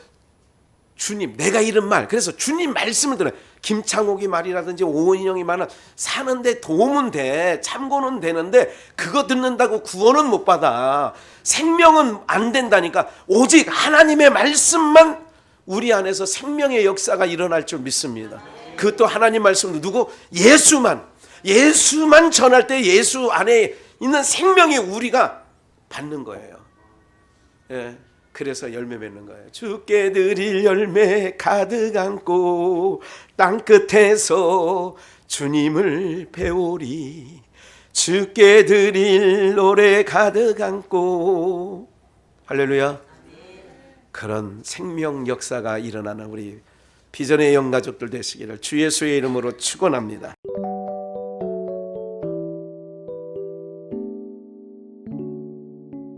주님, 내가 이른 말, 그래서 주님 말씀을 들어요. 김창옥이 말이라든지 오은영이 말은 사는데 도움은 돼, 참고는 되는데 그거 듣는다고 구원은 못 받아. 생명은 안 된다니까. 오직 하나님의 말씀만 우리 안에서 생명의 역사가 일어날 줄 믿습니다. 그것도 하나님 말씀, 누구? 예수만 전할 때 예수 안에 있는 생명이 우리가 받는 거예요. 예. 그래서 열매 맺는 거예요. 주께 드릴 열매 가득 안고 땅끝에서 주님을 배우리. 주께 드릴 노래 가득 안고. 할렐루야. 그런 생명 역사가 일어나는 우리 비전의 영가족들 되시기를 주 예수의 이름으로 축원합니다.